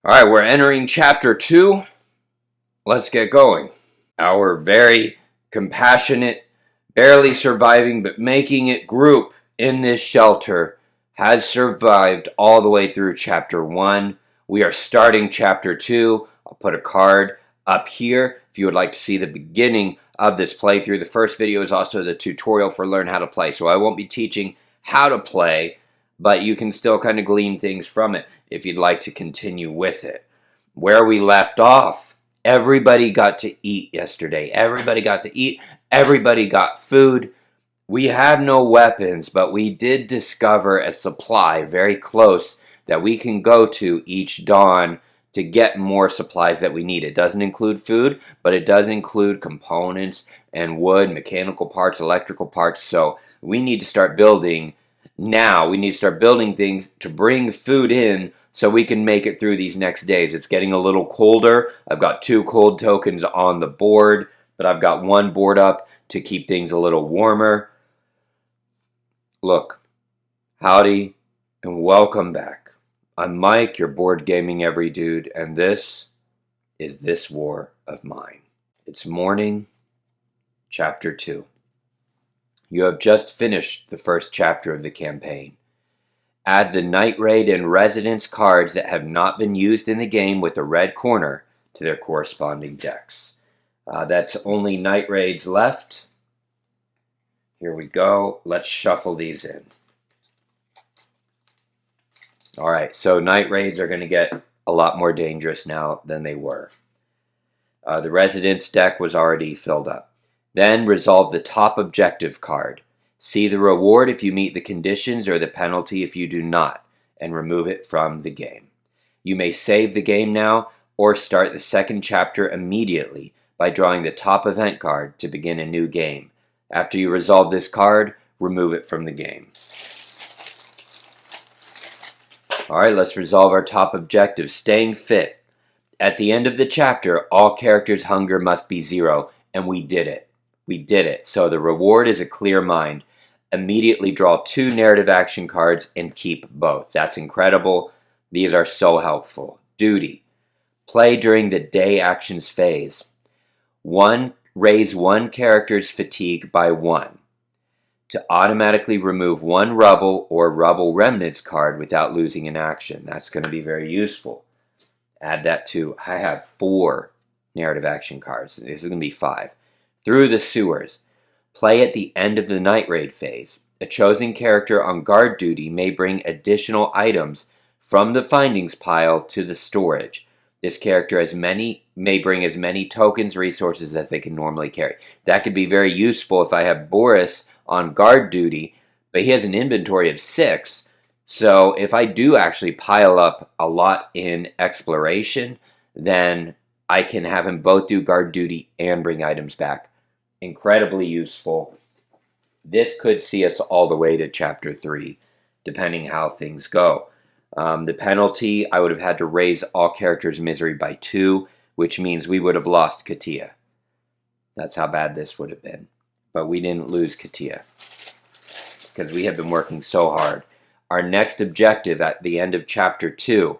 All right, we're entering chapter 2. Let's get going. Our very compassionate, barely surviving but making it group in this shelter has survived all the way through chapter 1. We are starting chapter 2. I'll put a card up here if you would like to see the beginning of this playthrough. The first video is also the tutorial for Learn How to Play, so I won't be teaching how to play, but you can still kind of glean things from it if you'd like to continue with it. Where we left off, everybody got to eat yesterday. Everybody got to eat. Everybody got food. We had no weapons, but we did discover a supply very close that we can go to each dawn to get more supplies that we need. It doesn't include food, but it does include components and wood, mechanical parts, electrical parts. So we need to start building now. We need to start building things to bring food in so we can make it through these next days. It's getting a little colder. I've got 2 cold tokens on the board, but I've got 1 board up to keep things a little warmer. Look, howdy and welcome back. I'm Mike, your board gaming every dude, and this is This War of Mine. It's morning, chapter 2. You have just finished the first chapter of the campaign. Add the Night Raid and Residence cards that have not been used in the game with a red corner to their corresponding decks. That's only Night Raids left. Here we go. Let's shuffle these in. Alright, so Night Raids are going to get a lot more dangerous now than they were. The Residence deck was already filled up. Then resolve the top objective card. See the reward if you meet the conditions or the penalty if you do not, and remove it from the game. You may save the game now or start the second chapter immediately by drawing the top event card to begin a new game. After you resolve this card, remove it from the game. Alright, let's resolve our top objective, staying fit. At the end of the chapter, all characters' hunger must be 0, and we did it. We did it. So the reward is a clear mind. Immediately draw 2 narrative action cards and keep both. That's incredible. These are so helpful. Duty. Play during the day actions phase. 1. Raise 1 character's fatigue by 1. To automatically remove 1 rubble or rubble remnants card without losing an action. That's going to be very useful. Add that to, I have 4 narrative action cards. This is going to be 5. Through the sewers. Play at the end of the Night Raid phase. A chosen character on guard duty may bring additional items from the findings pile to the storage. This character may bring as many tokens, resources as they can normally carry. That could be very useful if I have Boris on guard duty, but he has an inventory of 6. So if I do actually pile up a lot in exploration, then I can have him both do guard duty and bring items back. Incredibly useful. This could see us all the way to chapter 3, depending how things go. The penalty, I would have had to raise all characters' misery by 2, which means we would have lost Katia. That's how bad this would have been. But we didn't lose Katia, because we have been working so hard. Our next objective at the end of chapter 2,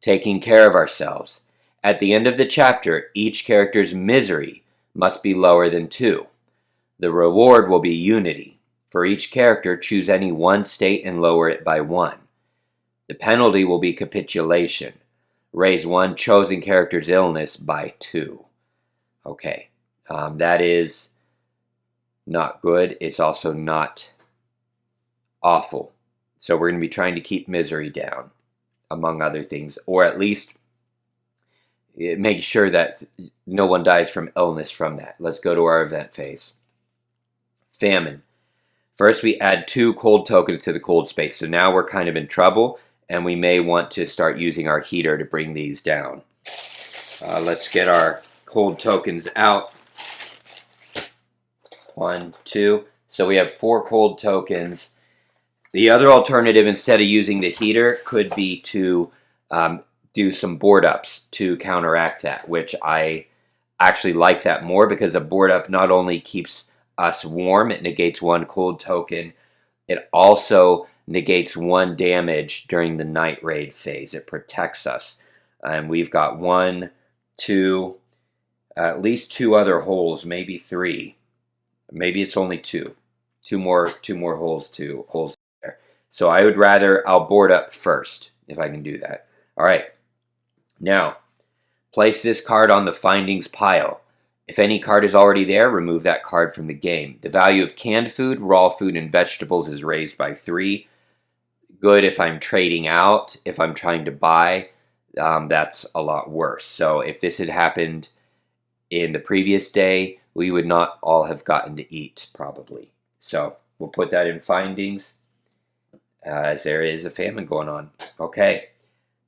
taking care of ourselves. At the end of the chapter, each character's misery must be lower than 2. The reward will be unity. For each character, choose any 1 state and lower it by 1. The penalty will be capitulation. Raise 1 chosen character's illness by 2. Okay, that is not good. It's also not awful. So we're going to be trying to keep misery down, among other things, or at least make sure that no one dies from illness from that. Let's go to our event phase. Famine. First, we add 2 cold tokens to the cold space. So now we're kind of in trouble, and we may want to start using our heater to bring these down. Let's get our cold tokens out. 1, 2. So we have 4 cold tokens. The other alternative, instead of using the heater, could be to do some board ups to counteract that, which I actually like that more, because a board up not only keeps us warm, it negates 1 cold token, it also negates 1 damage during the night raid phase. It protects us. And we've got 1, 2, at least 2 other holes, maybe 3. Maybe it's only 2. Two more holes there. So I'll board up first if I can do that. All right. Now, place this card on the findings pile. If any card is already there, remove that card from the game. The value of canned food, raw food, and vegetables is raised by 3. Good if I'm trading out. If I'm trying to buy, that's a lot worse. So if this had happened in the previous day, we would not all have gotten to eat, probably. So we'll put that in findings, as there is a famine going on. Okay,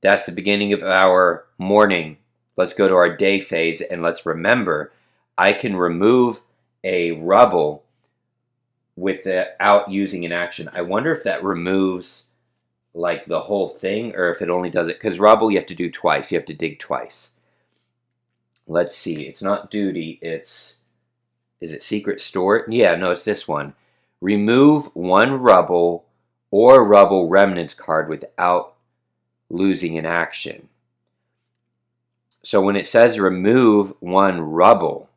that's the beginning of our morning. Let's go to our day phase, and let's remember, I can remove a rubble without using an action. I wonder if that removes like the whole thing, or if it only does it, because rubble you have to do twice. You have to dig twice. Let's see. It's not duty. Is it secret store? Yeah, no, it's this one. Remove 1 rubble or rubble remnants card without losing an action. So when it says remove 1 rubble,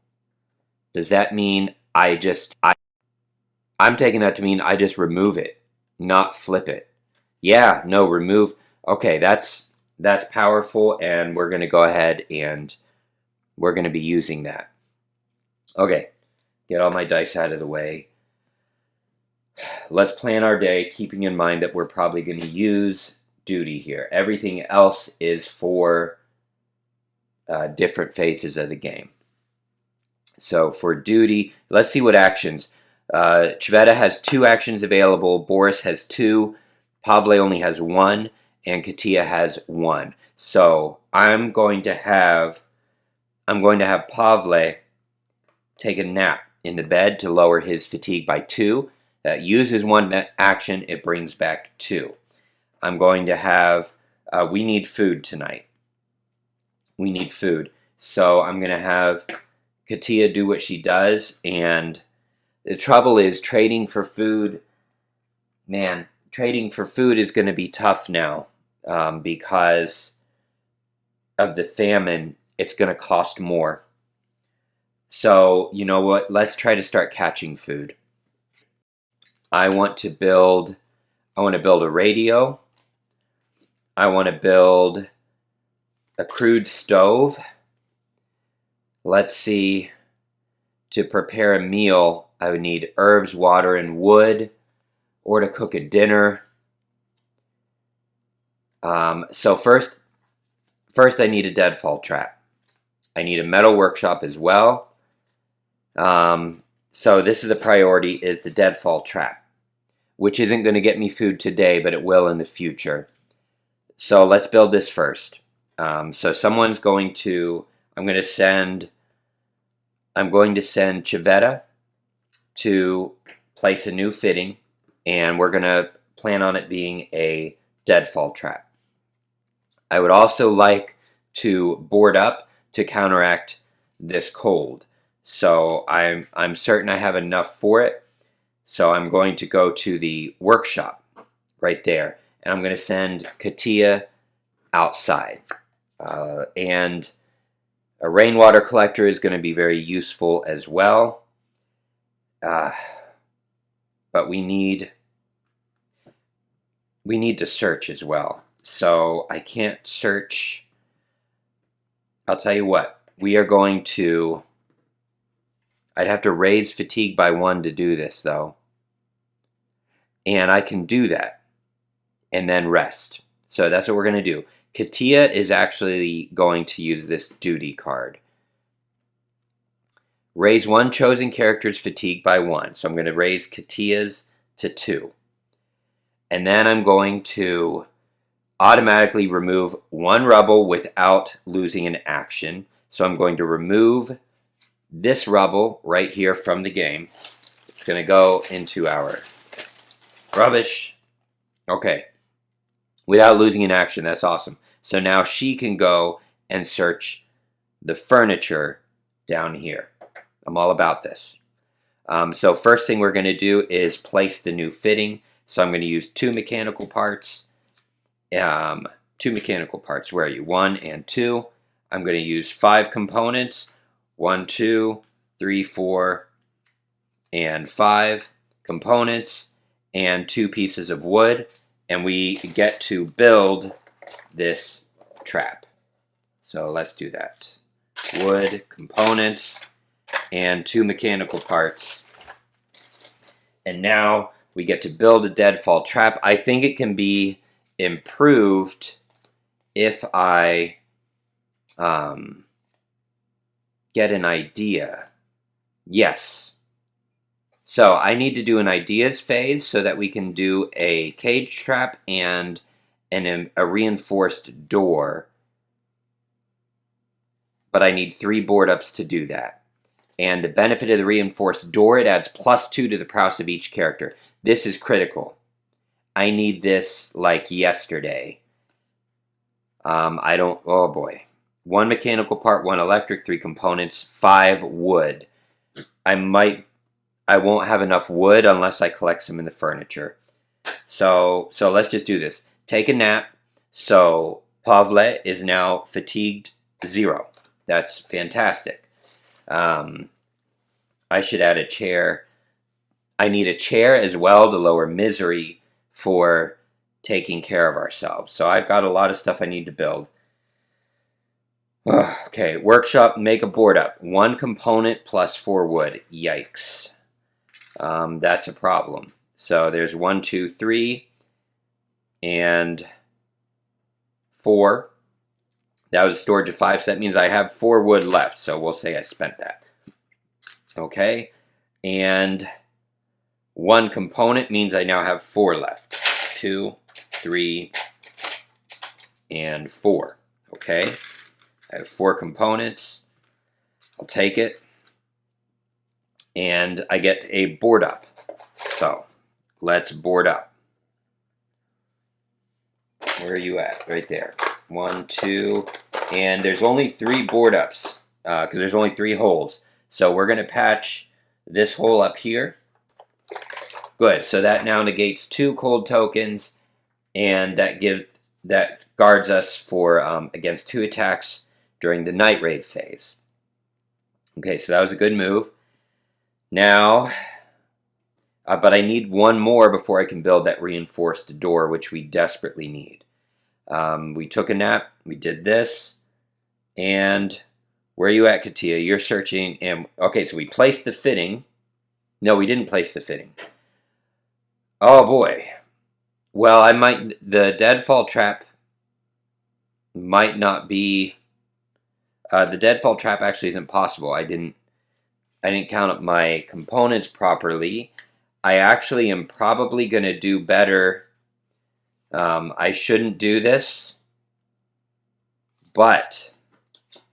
does that mean I'm taking that to mean I just remove it, not flip it? Yeah, no, remove. Okay, that's powerful, and we're going to go ahead and we're going to be using that. Okay, get all my dice out of the way. Let's plan our day, keeping in mind that we're probably going to use duty here. Everything else is for different phases of the game. So for duty, let's see what actions. Cveta has 2 actions available. Boris has 2. Pavle only has 1, and Katia has 1. So I'm going to have Pavle take a nap in the bed to lower his fatigue by 2. That uses 1 action. It brings back 2. I'm going to have. We need food tonight. We need food. So I'm going to have Katia do what she does, and the trouble is trading for food. Man, trading for food is going to be tough now because of the famine. It's going to cost more. So, you know what? Let's try to start catching food. I want to build a radio. I want to build a crude stove. Let's see. To prepare a meal, I would need herbs, water, and wood, or to cook a dinner. So first I need a deadfall trap. I need a metal workshop as well. So this is a priority, is the deadfall trap, which isn't going to get me food today, but it will in the future. So let's build this first. So someone's going to, I'm going to send Cveta to place a new fitting, and we're going to plan on it being a deadfall trap. I would also like to board up to counteract this cold. So I'm certain I have enough for it. So I'm going to go to the workshop right there, and I'm going to send Katia outside. And a rainwater collector is going to be very useful as well. But we need to search as well. So I can't search. I'll tell you what. I'd have to raise fatigue by 1 to do this, though. And I can do that. And then rest. So that's what we're going to do. Katia is actually going to use this duty card. Raise 1 chosen character's fatigue by 1. So I'm going to raise Katia's to 2. And then I'm going to automatically remove 1 rubble without losing an action. So I'm going to remove this rubble right here from the game. It's going to go into our rubbish. Okay. Without losing an action. That's awesome. So now she can go and search the furniture down here. I'm all about this. So first thing we're going to do is place the new fitting. So I'm going to use 2 mechanical parts. 2 mechanical parts. Where are you? 1 and 2. I'm going to use 5 components. 1, 2, 3, 4, and 5 components, and 2 pieces of wood, and we get to build this trap. So let's do that. Wood, components, and 2 mechanical parts. And now we get to build a deadfall trap. I think it can be improved if I get an idea. Yes. So I need to do an ideas phase so that we can do a cage trap and a reinforced door. But I need 3 board ups to do that. And the benefit of the reinforced door, it adds +2 to the prowess of each character. This is critical. I need this like yesterday. Oh boy. 1 mechanical part, 1 electric, 3 components, 5 wood. I won't have enough wood unless I collect some in the furniture. So let's just do this. Take a nap. So Pavle is now fatigued 0. That's fantastic. I should add a chair. I need a chair as well to lower misery for taking care of ourselves. So I've got a lot of stuff I need to build. Okay, workshop, make a board up. 1 component plus 4 wood. Yikes. That's a problem. So there's 1, 2, 3, and 4. That was a storage of 5, so that means I have 4 wood left. So we'll say I spent that. Okay, and 1 component means I now have 4 left. 2, 3, and 4. Okay, I have 4 components. I'll take it. And I get a board up. So let's board up. Where are you at? Right there. 1, 2, and there's only 3 board ups because there's only 3 holes. So we're going to patch this hole up here. Good. So that now negates 2 cold tokens, and that guards us for against 2 attacks during the night raid phase. Okay, so that was a good move. Now, but I need 1 more before I can build that reinforced door, which we desperately need. We took a nap. We did this. And where are you at, Katia? You're searching. And okay, so we placed the fitting. No, we didn't place the fitting. Oh, boy. Well, the deadfall trap might not be... the deadfall trap actually isn't possible. I didn't count up my components properly. I actually am probably going to do better. I shouldn't do this, but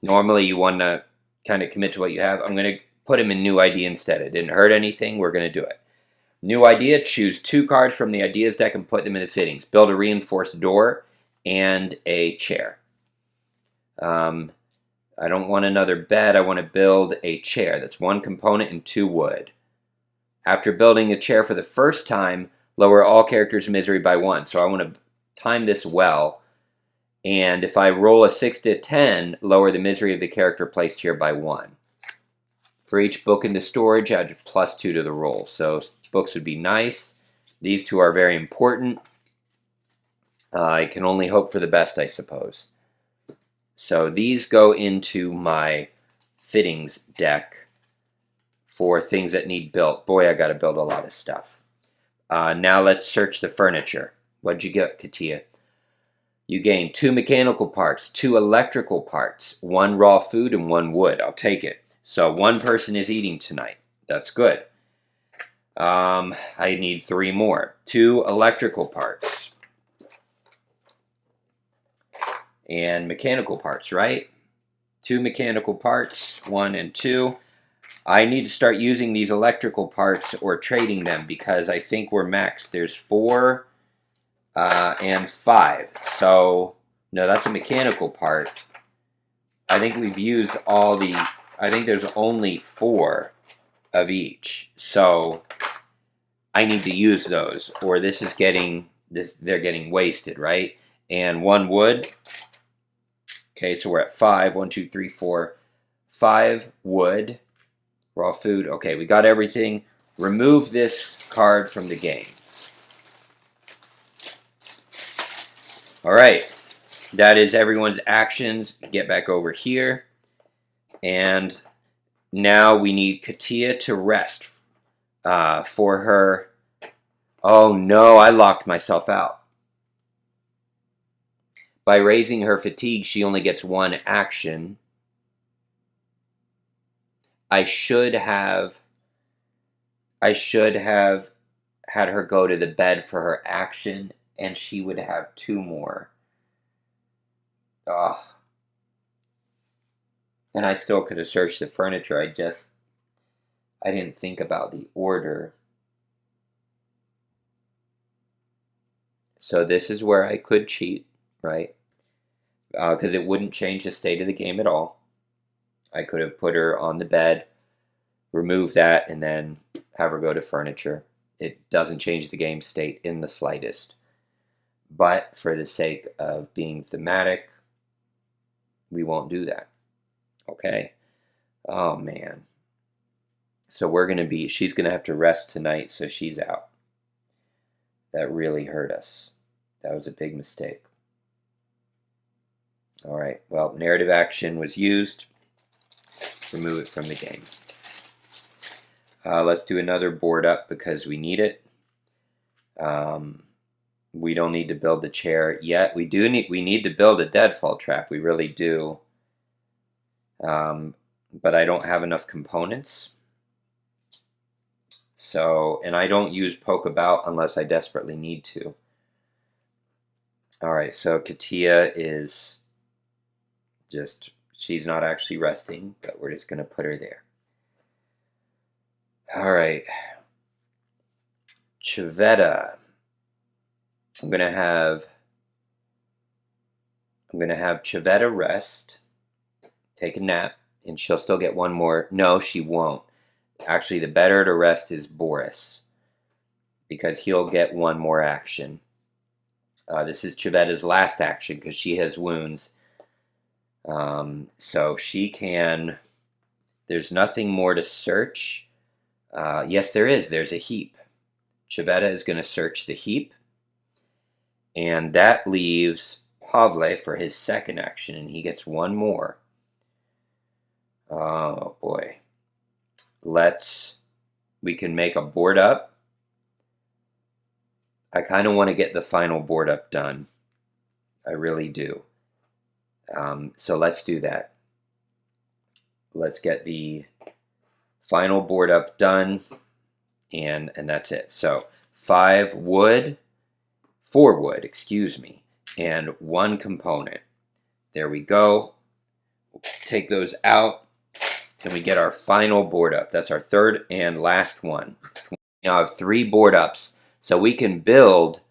normally you want to kind of commit to what you have. I'm going to put him in new idea instead. It didn't hurt anything. We're going to do it. New idea, choose 2 cards from the ideas deck and put them in the fittings. Build a reinforced door and a chair. I don't want another bed. I want to build a chair. That's 1 component and 2 wood. After building a chair for the first time, lower all characters' misery by 1. So I want to time this well. And if I roll a 6 to 10, lower the misery of the character placed here by 1. For each book in the storage, add +2 to the roll. So books would be nice. These 2 are very important. I can only hope for the best, I suppose. So these go into my fittings deck for things that need built. Boy, I got to build a lot of stuff. Now let's search the furniture. What'd you get, Katia? You gain 2 mechanical parts, 2 electrical parts, 1 raw food, and 1 wood. I'll take it. So 1 person is eating tonight. That's good. I need 3 more. 2 electrical parts. And mechanical parts, right? 2 mechanical parts, 1 and 2. I need to start using these electrical parts or trading them because I think we're maxed. There's 4 and 5. So, no, that's a mechanical part. I think we've used all the... I think there's only 4 of each. So, I need to use those, or this is getting this. They're getting wasted, right? And 1 wood. Okay, so we're at 5. 1, 2, 3, 4, 5 wood. Raw food. Okay, we got everything. Remove this card from the game. All right, that is everyone's actions. Get back over here, and now we need Katia to rest for her. Oh no, I locked myself out. By raising her fatigue, she only gets 1 action. I should have had her go to the bed for her action, and she would have 2 more. Ugh. And I still could have searched the furniture. I didn't think about the order. So this is where I could cheat, right? Because it wouldn't change the state of the game at all. I could have put her on the bed, remove that, and then have her go to furniture. It doesn't change the game state in the slightest. But for the sake of being thematic, we won't do that. Okay? Oh, man. So she's going to have to rest tonight, so she's out. That really hurt us. That was a big mistake. All right, well, narrative action was used. Remove it from the game. Let's do another board up because we need it. We don't need to build the chair yet. We need to build a deadfall trap. We really do. But I don't have enough components. So, and I don't use poke about unless I desperately need to. All right, so Katia is she's not actually resting, but we're just going to put her there. All right. Chivetta. I'm going to have Chivetta rest, take a nap, and she'll still get 1 more. No, she won't. Actually, the better to rest is Boris, because he'll get 1 more action. This is Chivetta's last action because she has wounds. So she can. There's nothing more to search. Yes, there is. There's a heap. Chivetta is going to search the heap. And that leaves Pavle for his second action, and he gets 1 more. Oh, boy. We can make a board up. I kind of want to get the final board up done. I really do. So let's do that. Let's get the final board up done, and that's it. So 4 wood, excuse me, and 1 component. There we go. We'll take those out, and we get our final board up. That's our 3rd and last one. We now have 3 board ups, so we can build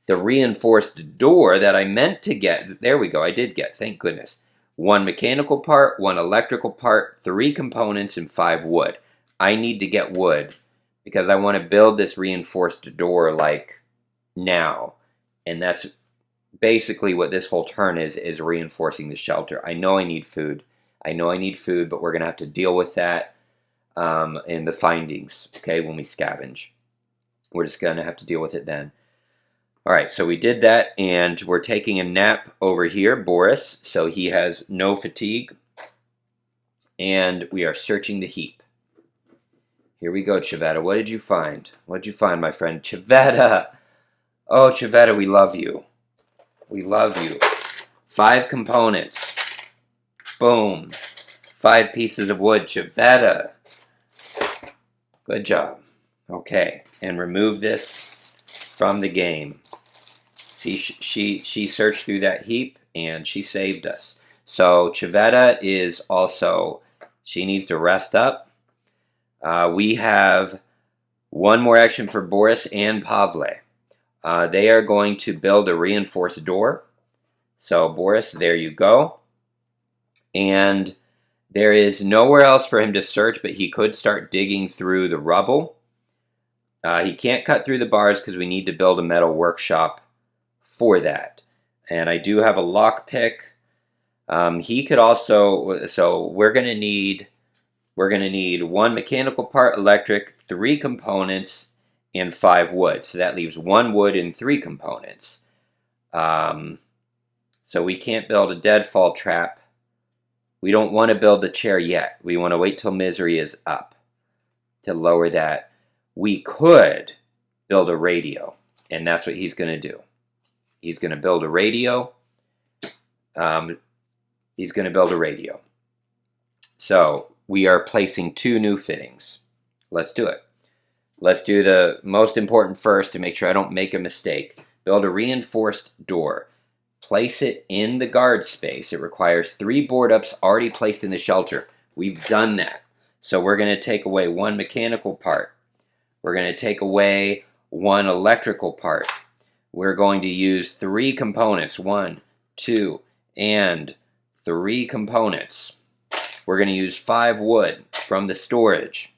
the reinforced door that I meant to get. There we go. I did get, thank goodness. 1 mechanical part, 1 electrical part, 3 components, and 5 wood. I need to get wood because I want to build this reinforced door like now. And that's basically what this whole turn is reinforcing the shelter. I know I need food. But we're going to have to deal with that in the findings, okay, when we scavenge. We're just going to have to deal with it then. All right, so we did that, and we're taking a nap over here, Boris, so he has no fatigue. And we are searching the heap. Here we go, Chivetta. What did you find? What did you find, my friend? Chivetta! Oh, Chivetta, we love you. We love you. 5 components. Boom. 5 pieces of wood. Chivetta. Good job. Okay, and remove this from the game. See, she searched through that heap, and she saved us. So Chivetta is also, she needs to rest up. We have 1 more action for Boris and Pavle. They are going to build a reinforced door. So Boris, there you go. And there is nowhere else for him to search, but he could start digging through the rubble. He can't cut through the bars because we need to build a metal workshop for that. And I do have a lockpick. He could also, so we're gonna need one mechanical part, electric, 3 components, and 5 wood. So that leaves 1 wood and 3 components. So we can't build a deadfall trap. We don't want to build the chair yet. We want to wait till misery is up to lower that. We could build a radio, and that's what he's going to do. He's going to build a radio. He's going to build a radio. So we are placing 2 new fittings. Let's do it. Let's do the most important first to make sure I don't make a mistake. Build a reinforced door. Place it in the guard space. It requires 3 board ups already placed in the shelter. We've done that. So we're going to take away 1 mechanical part. We're going to take away 1 electrical part. We're going to use 3 components. 1, 2, and 3 components. We're going to use 5 wood from the storage.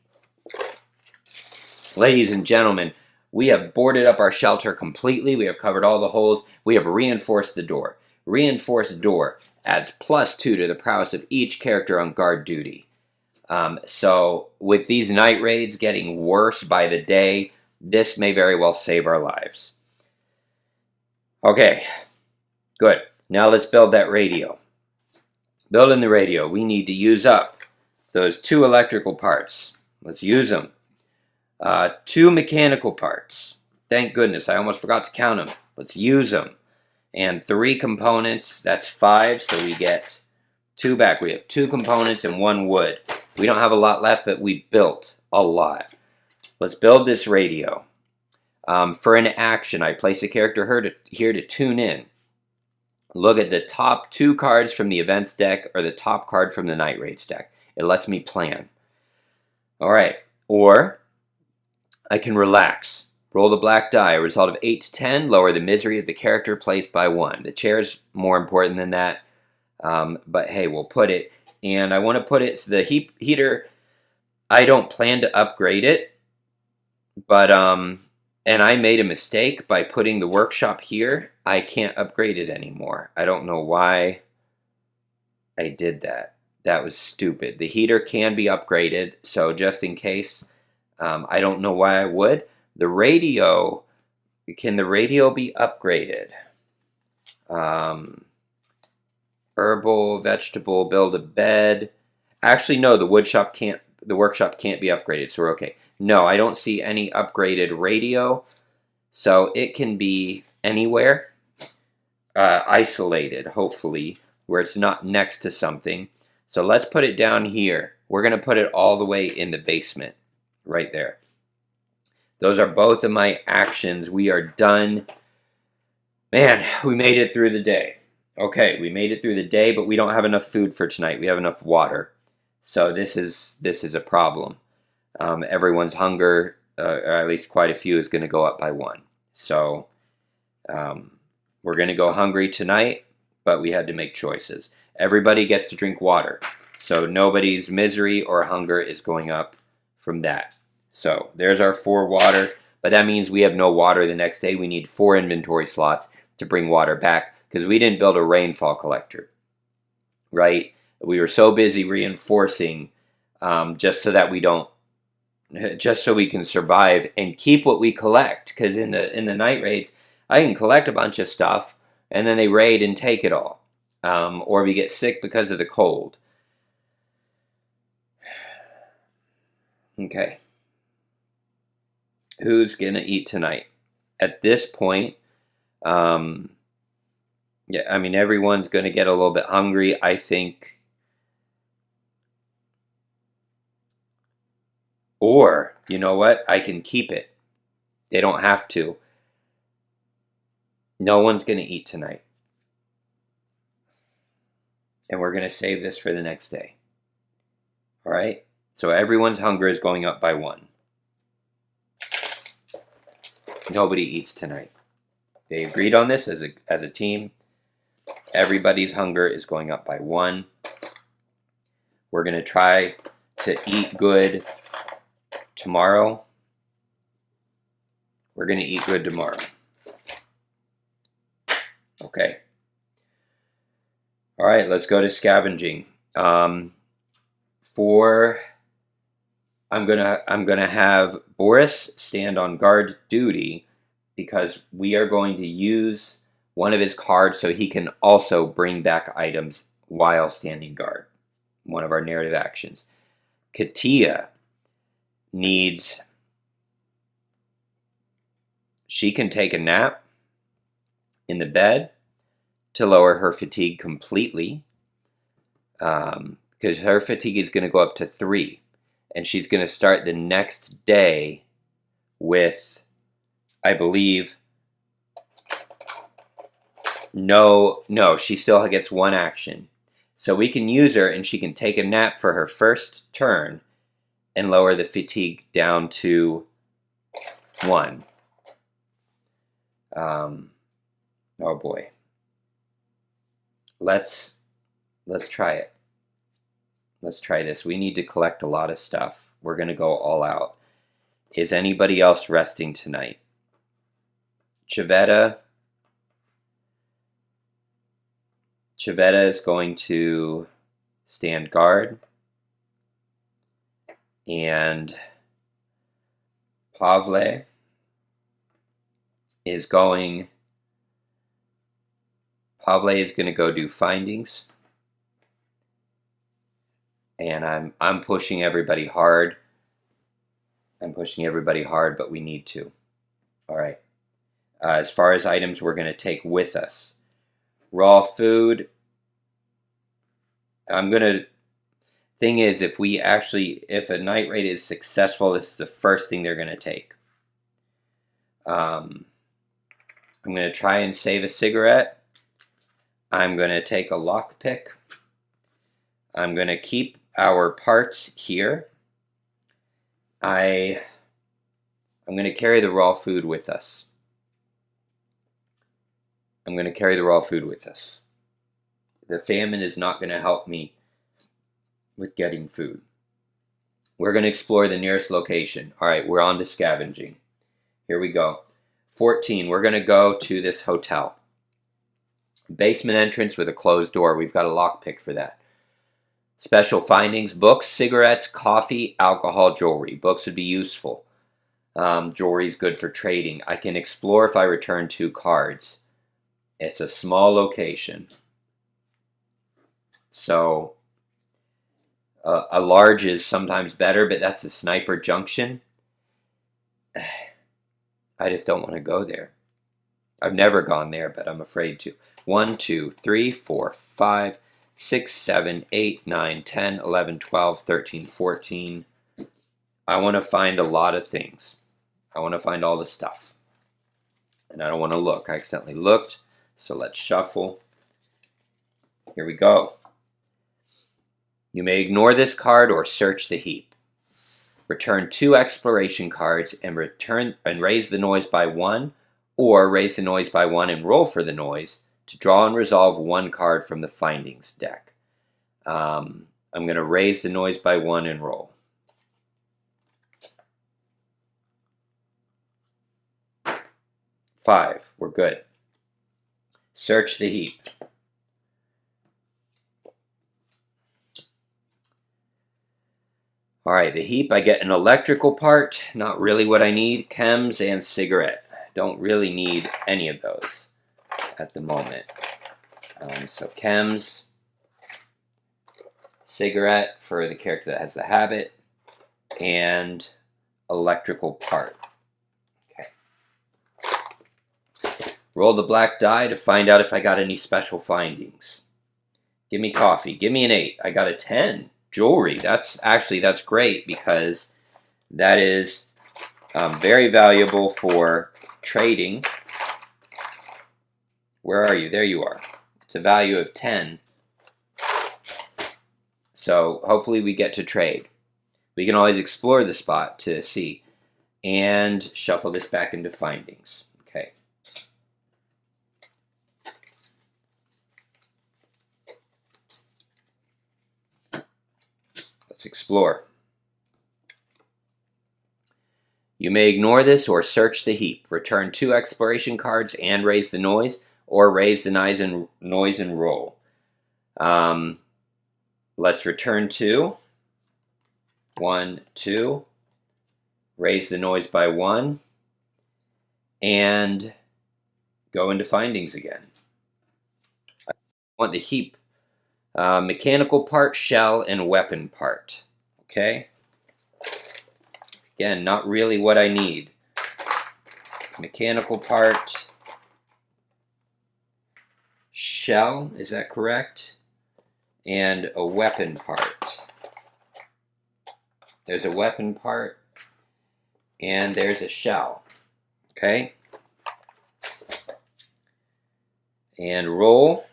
Ladies and gentlemen, we have boarded up our shelter completely. We have covered all the holes. We have reinforced the door. Reinforced door adds +2 to the prowess of each character on guard duty. So with these night raids getting worse by the day, this may very well save our lives. Okay, good. Now let's build that radio. Building the radio, we need to use up those 2 electrical parts. Let's use them. 2 mechanical parts. Thank goodness, I almost forgot to count them. Let's use them. And 3 components, that's 5, so we get 2 back. We have 2 components and 1 wood. We don't have a lot left, but we built a lot. Let's build this radio. For an action, I place a character here to tune in. Look at the top 2 cards from the events deck or the top card from the night raids deck. It lets me plan. Alright, or I can relax. Roll the black die. A result of 8 to 10, lower the misery of the character placed by 1. The chair's more important than that, but hey, we'll put it. And I want to put it, so the heater, I don't plan to upgrade it, but, and I made a mistake by putting the workshop here. I can't upgrade it anymore. I don't know why I did that. That was stupid. The heater can be upgraded, so just in case, I don't know why I would. The radio, can the radio be upgraded? Herbal, vegetable, build a bed. Actually, no, the workshop can't be upgraded, so we're okay. No, I don't see any upgraded radio, so it can be anywhere, isolated, hopefully, where it's not next to something. So let's put it down here. We're going to put it all the way in the basement, right there. Those are both of my actions. We are done. Man, we made it through the day. Okay, we made it through the day, but we don't have enough food for tonight. We have enough water. So this is a problem. Everyone's hunger, or at least quite a few, is going to go up by 1. So we're going to go hungry tonight, but we had to make choices. Everybody gets to drink water. So nobody's misery or hunger is going up from that. So there's our 4 water, but that means we have no water the next day. We need 4 inventory slots to bring water back because we didn't build a rainfall collector, right? We were so busy reinforcing just so that we don't, just so we can survive and keep what we collect. Because in the night raids, I can collect a bunch of stuff and then they raid and take it all, or we get sick because of the cold. Okay. Who's gonna eat tonight? At this point, yeah, I mean, everyone's gonna get a little bit hungry, I think. Or, you know what? I can keep it. They don't have to. No one's gonna eat tonight. And we're gonna save this for the next day. All right? So everyone's hunger is going up by 1. Nobody eats tonight. They agreed on this as a team. Everybody's hunger is going up by 1. We're going to try to eat good tomorrow. We're going to eat good tomorrow. Okay. All right, let's go to scavenging. I'm gonna have Boris stand on guard duty because we are going to use one of his cards so he can also bring back items while standing guard. One of our narrative actions. Katia needs. She can take a nap in the bed to lower her fatigue completely, because her fatigue is going to go up to 3, and she's going to start the next day with, I believe, no, she still gets 1 action. So we can use her, and she can take a nap for her first turn and lower the fatigue down to 1. Oh boy. Let's try it. Let's try this. We need to collect a lot of stuff. We're going to go all out. Is anybody else resting tonight? Chavetta is going to stand guard. And Pavle is going to go do findings. And I'm pushing everybody hard. But we need to. All right. As far as items we're going to take with us. Raw food. Thing is, if a night raid is successful, this is the first thing they're going to take. I'm going to try and save a cigarette. I'm going to take a lockpick. I'm going to keep our parts here. I'm going to carry the raw food with us. The famine is not going to help me with getting food. We're going to explore the nearest location. All right, we're on to scavenging. Here we go. 14, we're going to go to this hotel. Basement entrance with a closed door. We've got a lockpick for that. Special findings: books, cigarettes, coffee, alcohol, jewelry. Books would be useful. Jewelry is good for trading. I can explore if I return 2 cards. It's a small location. So a large is sometimes better, but that's the sniper junction. I just don't want to go there. I've never gone there, but I'm afraid to. 1, 2, 3, 4, 5, 6, 7, 8, 9, 10, 11, 12, 13, 14. I want to find a lot of things. I want to find all the stuff. And I don't want to look. I accidentally looked. So let's shuffle. Here we go. You may ignore this card or search the heap. Return 2 exploration cards and raise the noise by 1, or raise the noise by 1 and roll for the noise to draw and resolve 1 card from the findings deck. I'm going to raise the noise by 1 and roll. Five. We're good. Search the heap. All right, the heap, I get an electrical part. Not really what I need. Chems and cigarette. Don't really need any of those at the moment. So chems, cigarette for the character that has the habit, and electrical part. Okay. Roll the black die to find out if I got any special findings. Give me coffee. Give me an 8. I got a 10. Jewelry. That's great because that is very valuable for trading. Where are you? There you are. It's a value of 10. So hopefully we get to trade. We can always explore the spot to see. And shuffle this back into findings. Okay. Let's explore. You may ignore this or search the heap. Return 2 exploration cards and raise the noise, or raise the noise and roll. Let's return 2. 1, 2. Raise the noise by 1. And go into findings again. I want the heap. Mechanical part, shell, and weapon part. Okay? Again, not really what I need. Mechanical part, shell, is that correct? And a weapon part. There's a weapon part, and there's a shell. Okay? And roll,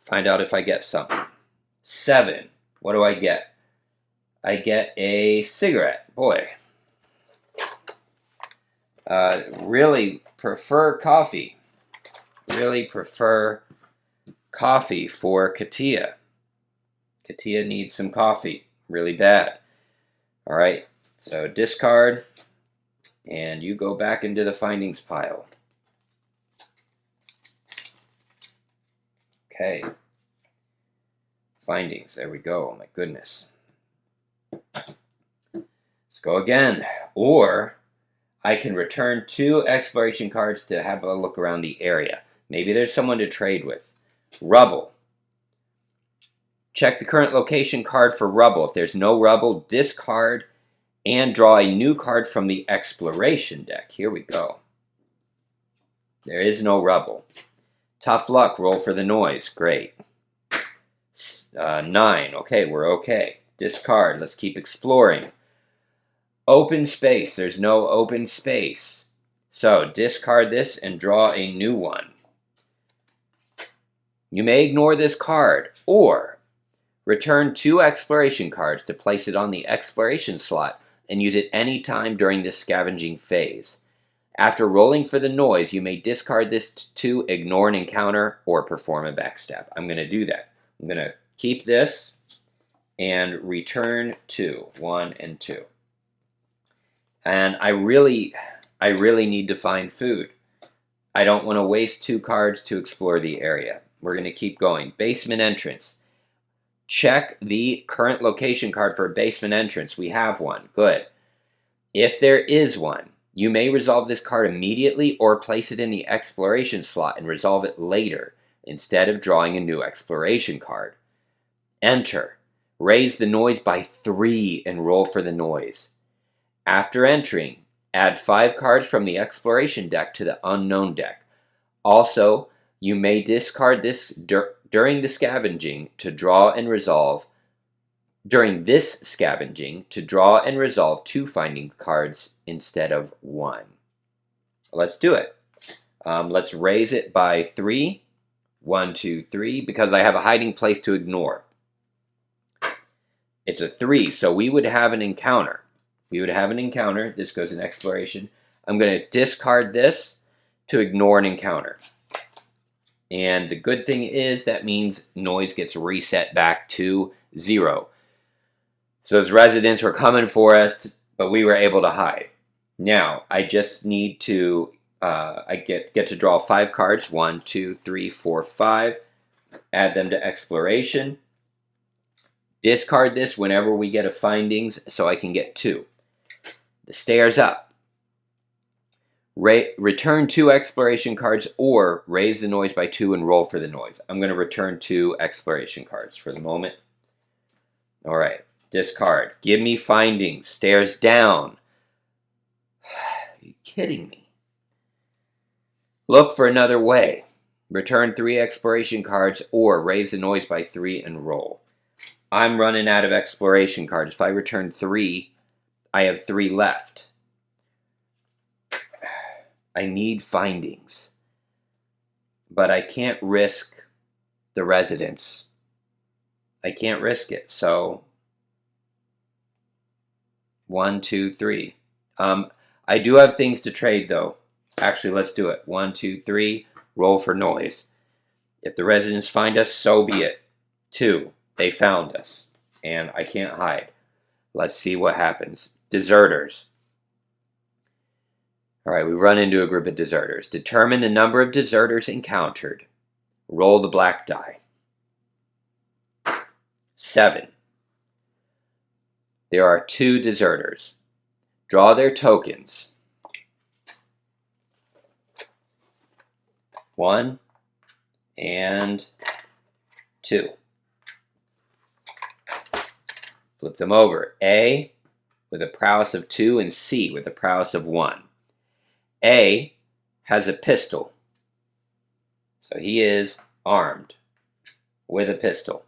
find out if I get something. 7, what do I get? I get a cigarette. Boy. Really prefer coffee. Really prefer coffee for Katia. Katia needs some coffee really bad. All right, so discard, and you go back into the findings pile. Okay. Findings, there we go. Oh my goodness. Let's go again. Or I can return 2 exploration cards to have a look around the area. Maybe there's someone to trade with. Rubble. Check the current location card for rubble. If there's no rubble, discard and draw a new card from the exploration deck. Here we go. There is no rubble. Tough luck, roll for the noise. Great. 9. Okay, we're okay. Discard. Let's keep exploring. Open space. There's no open space. So discard this and draw a new one. You may ignore this card, or return 2 exploration cards to place it on the exploration slot and use it any time during this scavenging phase. After rolling for the noise, you may discard this to ignore an encounter or perform a backstab. I'm going to do that. I'm going to keep this and return 2, 1 and 2. And I really need to find food. I don't want to waste 2 cards to explore the area. We're going to keep going. Basement entrance. Check the current location card for a basement entrance. We have one. Good. If there is one, you may resolve this card immediately or place it in the exploration slot and resolve it later instead of drawing a new exploration card. Enter. Raise the noise by 3 and roll for the noise. After entering, add 5 cards from the exploration deck to the unknown deck. Also, you may discard this during the scavenging to draw and resolve. During this scavenging to draw and resolve 2 finding cards instead of 1. Let's do it. Let's raise it by 3. 1, 2, 3, because I have a hiding place to ignore. It's a 3, so we would have an encounter. This goes in exploration. I'm going to discard this to ignore an encounter. And the good thing is that means noise gets reset back to 0. So those residents were coming for us, but we were able to hide. Now, I just need to, I get to draw 5 cards. 1, 2, 3, 4, 5. Add them to exploration. Discard this whenever we get a findings so I can get 2. The stairs up. Return 2 exploration cards or raise the noise by 2 and roll for the noise. I'm going to return 2 exploration cards for the moment. All right. Discard. Give me findings. Stairs down. Are you kidding me? Look for another way. Return 3 exploration cards or raise the noise by 3 and roll. I'm running out of exploration cards. If I return 3, I have 3 left. I need findings. But I can't risk the residents. I can't risk it. So 1, 2, 3. I do have things to trade though. Actually, let's do it. 1, 2, 3. Roll for noise. If the residents find us, so be it. 2. They found us. And I can't hide. Let's see what happens. Deserters. All right, we run into a group of deserters. Determine the number of deserters encountered. Roll the black die. 7. There are 2 deserters. Draw their tokens. 1 and 2. Flip them over. A with a prowess of 2 and C with a prowess of 1. A has a pistol. So he is armed with a pistol.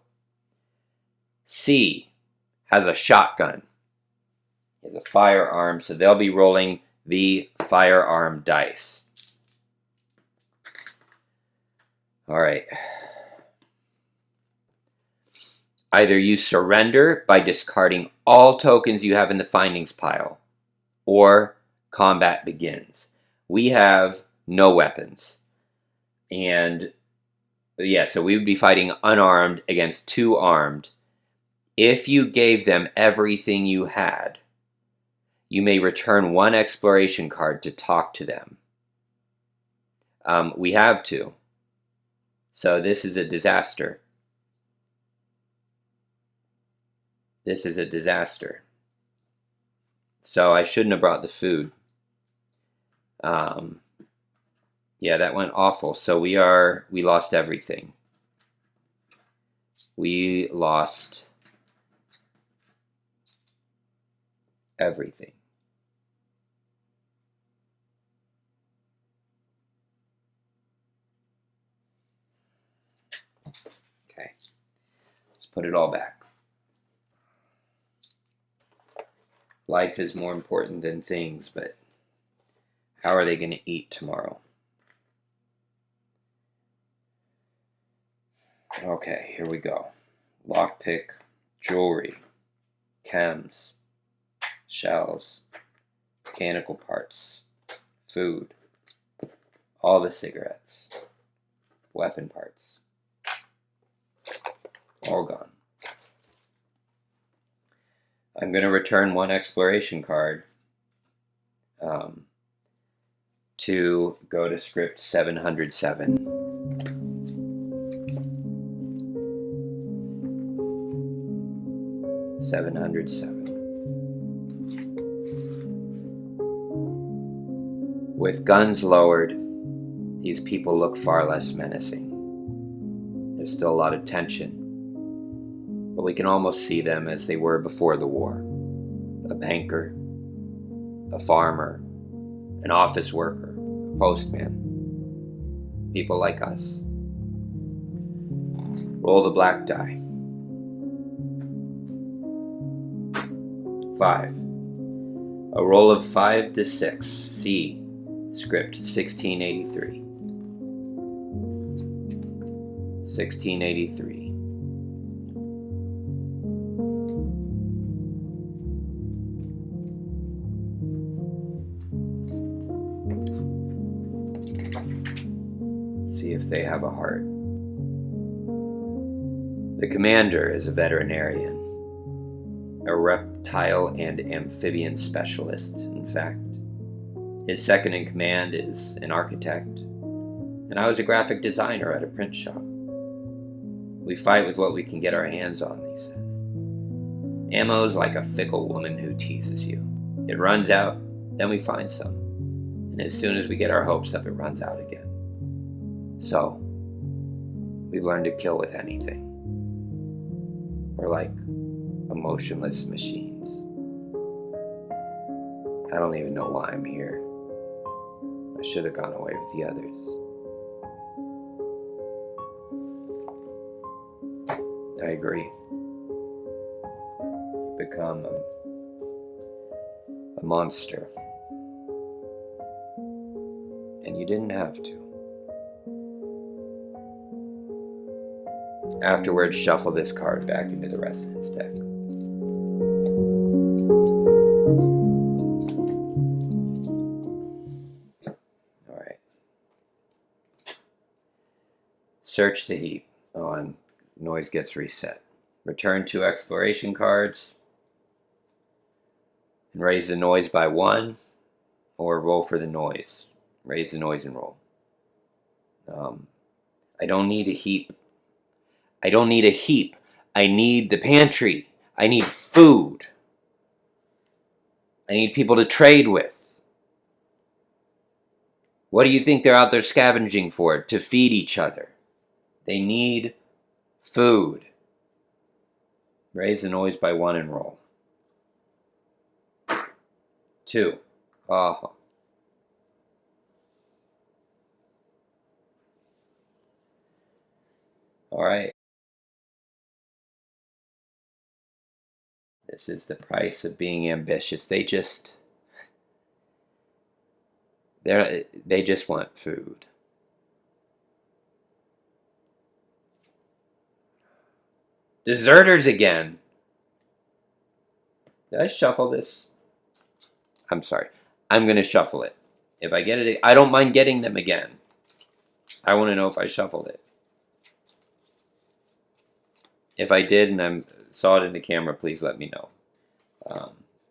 C has a shotgun. He has a firearm, so they'll be rolling the firearm dice. All right. Either you surrender by discarding all tokens you have in the findings pile, or combat begins. We have no weapons. And yeah, so we would be fighting unarmed against 2 armed. If you gave them everything you had, you may return 1 exploration card to talk to them. We have 2. So this is a disaster. This is a disaster. So I shouldn't have brought the food. Yeah, that went awful. So we lost everything. We lost everything. Okay. Let's put it all back. Life is more important than things, but how are they going to eat tomorrow? Okay, here we go. Lockpick, jewelry, chems, shells, mechanical parts, food, all the cigarettes, weapon parts, all gone. I'm going to return 1 exploration card to go to script 707. With guns lowered, these people look far less menacing. There's still a lot of tension, but we can almost see them as they were before the war. A banker, a farmer, an office worker, a postman. People like us. Roll the black die. 5. A roll of 5 to 6. C. Script 1683. 1683. See if they have a heart. The commander is a veterinarian, a reptile and amphibian specialist, in fact. His second in command is an architect, and I was a graphic designer at a print shop. We fight with what we can get our hands on, he says. Ammo's like a fickle woman who teases you. It runs out, then we find some, and as soon as we get our hopes up, it runs out again. So, we've learned to kill with anything. We're like emotionless machines. I don't even know why I'm here. I should have gone away with the others. I agree. Become a monster. And you didn't have to. Afterwards, shuffle this card back into the resonance deck. All right. Search the heap. Oh, and noise gets reset. Return 2 exploration cards and raise the noise by 1. or roll for the noise. Raise the noise and roll. I don't need a heap. I don't need a heap. I need the pantry. I need food. I need people to trade with. What do you think they're out there scavenging for? To feed each other. They need food. Raise the noise by 1 and roll. 2. Oh. All right. This is the price of being ambitious. They just want food. Deserters again. Did I shuffle this? I'm sorry. I'm going to shuffle it. If I get it, I don't mind getting them again. I want to know if I shuffled it. If I did and I saw it in the camera, please let me know.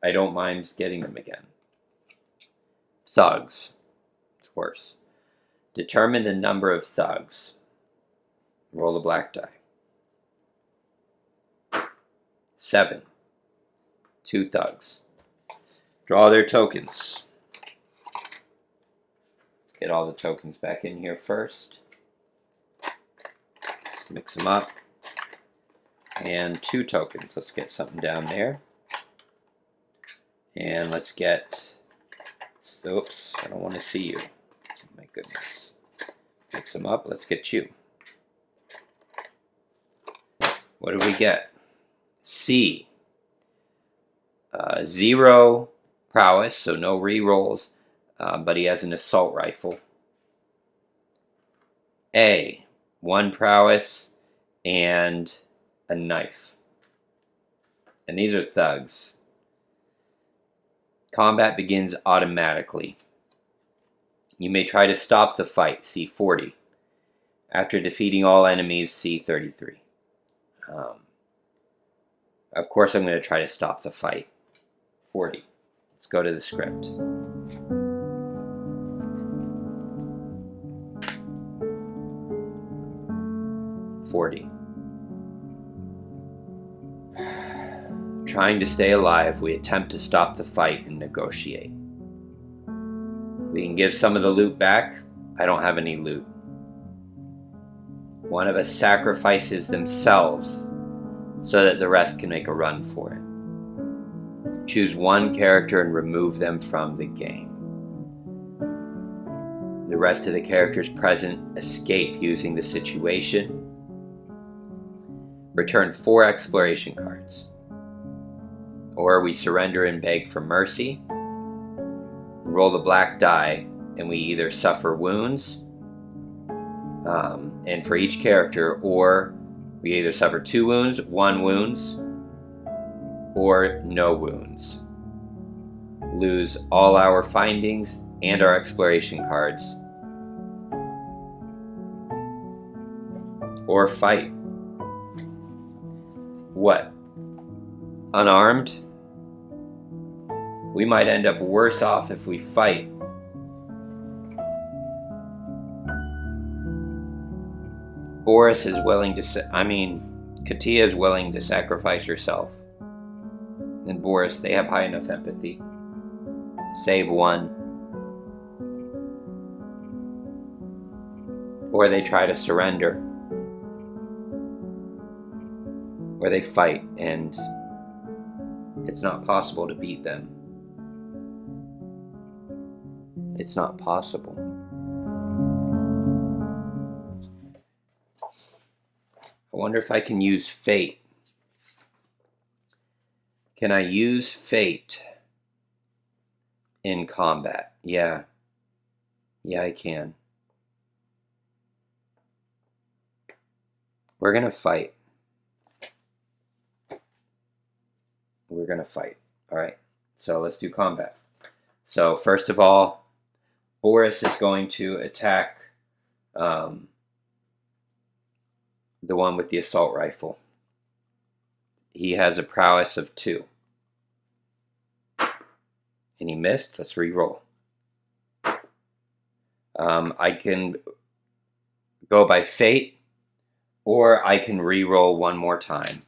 I don't mind getting them again. Thugs. It's worse. Determine the number of thugs. Roll the black die. 7. 2 thugs. Draw their tokens. Let's get all the tokens back in here first. Let's mix them up. And 2 tokens. Let's get something down there. And let's get... Oops, I don't want to see you. Oh my goodness. Mix them up. Let's get you. What do we get? C. 0 prowess, so no re-rolls, but he has an assault rifle. A. 1 prowess and a knife. And these are thugs. Combat begins automatically. You may try to stop the fight, C40. After defeating all enemies, C33. Of course I'm going to try to stop the fight. 40. Let's go to the script. Trying to stay alive, we attempt to stop the fight and negotiate. We can give some of the loot back. I don't have any loot. One of us sacrifices themselves so that the rest can make a run for it. Choose 1 character and remove them from the game. The rest of the characters present escape using the situation. Return 4 exploration cards. Or we surrender and beg for mercy. Roll the black die and we either suffer wounds, and for each character, or we either suffer 2 wounds, 1 wounds, or no wounds. Lose all our findings and our exploration cards. Or fight. What? Unarmed? We might end up worse off if we fight. Boris is willing to, Katia is willing to sacrifice herself. And Boris, they have high enough empathy. Save 1. Or they try to surrender. Or they fight, and it's not possible to beat them. It's not possible. I wonder if I can use fate. Can I use fate in combat? Yeah. Yeah, I can. We're gonna fight. We're gonna fight. All right. So let's do combat. So first of all, Boris is going to attack the one with the assault rifle. He has a prowess of 2. And he missed. Let's re-roll. I can go by fate, or I can re-roll one more time.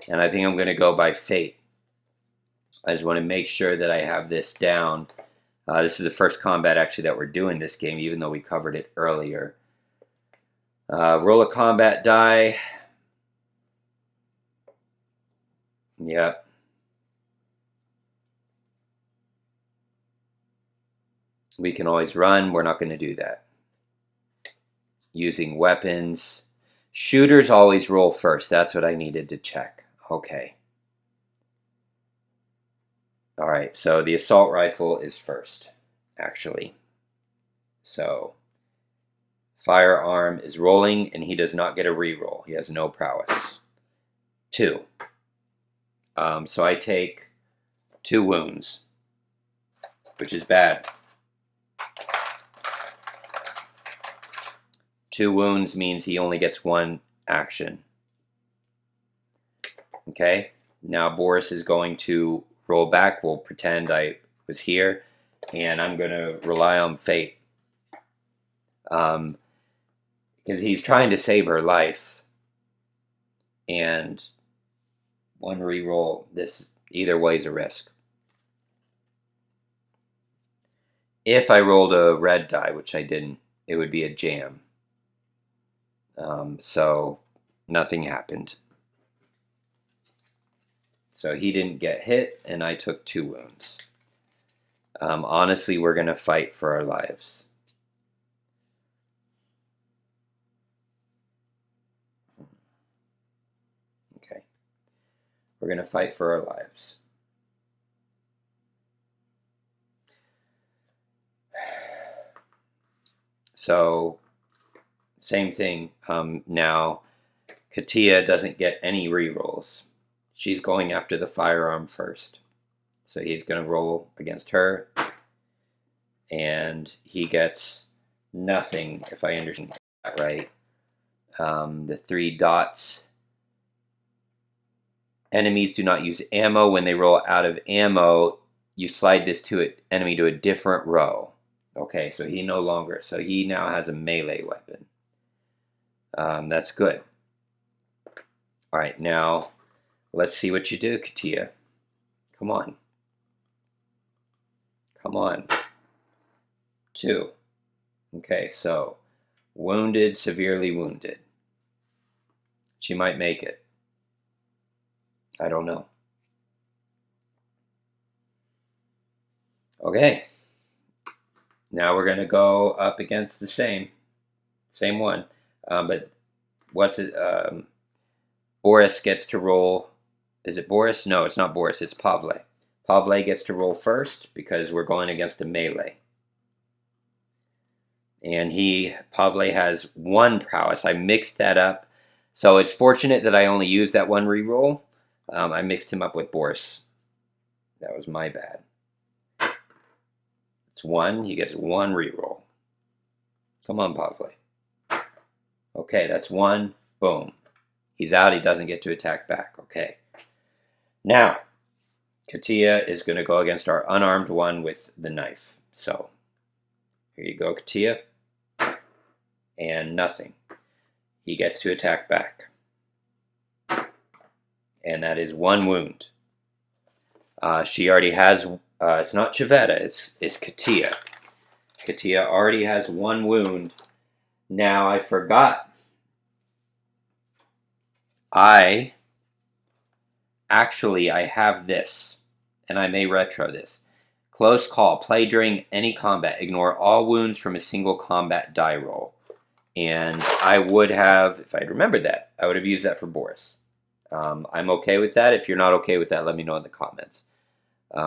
And I think I'm going to go by fate. I just want to make sure that I have this down. This is the first combat actually that we're doing this game, even though we covered it earlier. Roll a combat die. Yep. We can always run. We're not going to do that. Using weapons. Shooters always roll first. That's what I needed to check. Okay. All right, so the assault rifle is first, actually. So firearm is rolling, and he does not get a reroll. He has no prowess. 2. So I take 2 wounds, which is bad. 2 wounds means he only gets 1 action. Okay, now Boris is going to roll back. We'll pretend I was here, and I'm going to rely on fate. Because he's trying to save her life. And 1 reroll, this either way is a risk. If I rolled a red die, which I didn't, it would be a jam. So nothing happened. So he didn't get hit, and I took 2 wounds. Honestly, we're going to fight for our lives. Okay. We're going to fight for our lives. So, same thing. Now, Katia doesn't get any rerolls. She's going after the firearm first. So he's going to roll against her. And he gets nothing, if I understand that right. The 3 dots. Enemies do not use ammo. When they roll out of ammo, you slide this enemy to a different row. Okay, so he no longer. So he now has a melee weapon. That's good. All right, now let's see what you do, Katia. Come on. Come on. 2. Okay, so wounded, severely wounded. She might make it. I don't know. Okay. Now we're going to go up against the same one. But what's it? Boris gets to roll. Is it Boris? No, it's not Boris. It's Pavle. Pavle gets to roll first because we're going against a melee. And Pavle has 1 prowess. I mixed that up. So it's fortunate that I only used that 1 reroll. I mixed him up with Boris. That was my bad. It's 1. He gets 1 reroll. Come on, Pavle. Okay, that's 1. Boom. He's out. He doesn't get to attack back. Okay. Now, Katia is going to go against our unarmed one with the knife. So, here you go, Katia. And nothing. He gets to attack back. And that is 1 wound. She already has, it's not Chavetta, it's Katia. Katia already has 1 wound. Now, I forgot. I have this, and I may retro this. Close call. Play during any combat. Ignore all wounds from a single combat die roll. And I would have, if I remembered that, I would have used that for Boris. I'm okay with that. If you're not okay with that, let me know in the comments. So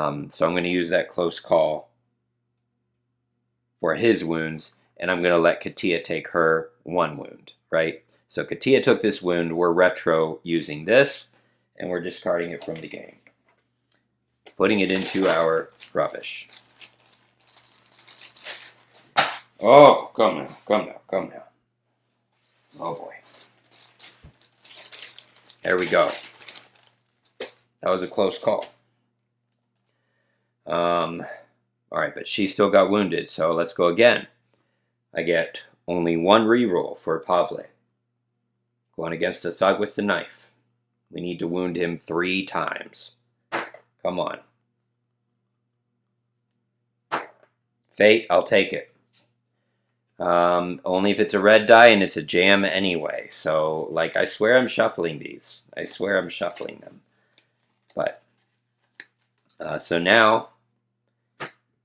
I'm going to use that close call for his wounds, and I'm going to let Katia take her 1 wound, right? So Katia took this wound. We're retro using this, and we're discarding it from the game. Putting it into our rubbish. Oh, come now. Oh boy. There we go. That was a close call. All right, but she still got wounded, so let's go again. I get only one reroll for Pavle. Going against the thug with the knife. We need to wound him 3 times. Come on. Fate, I'll take it. Only if it's a red die and it's a jam anyway. So, like, I swear I'm shuffling these. I swear I'm shuffling them. But, so now,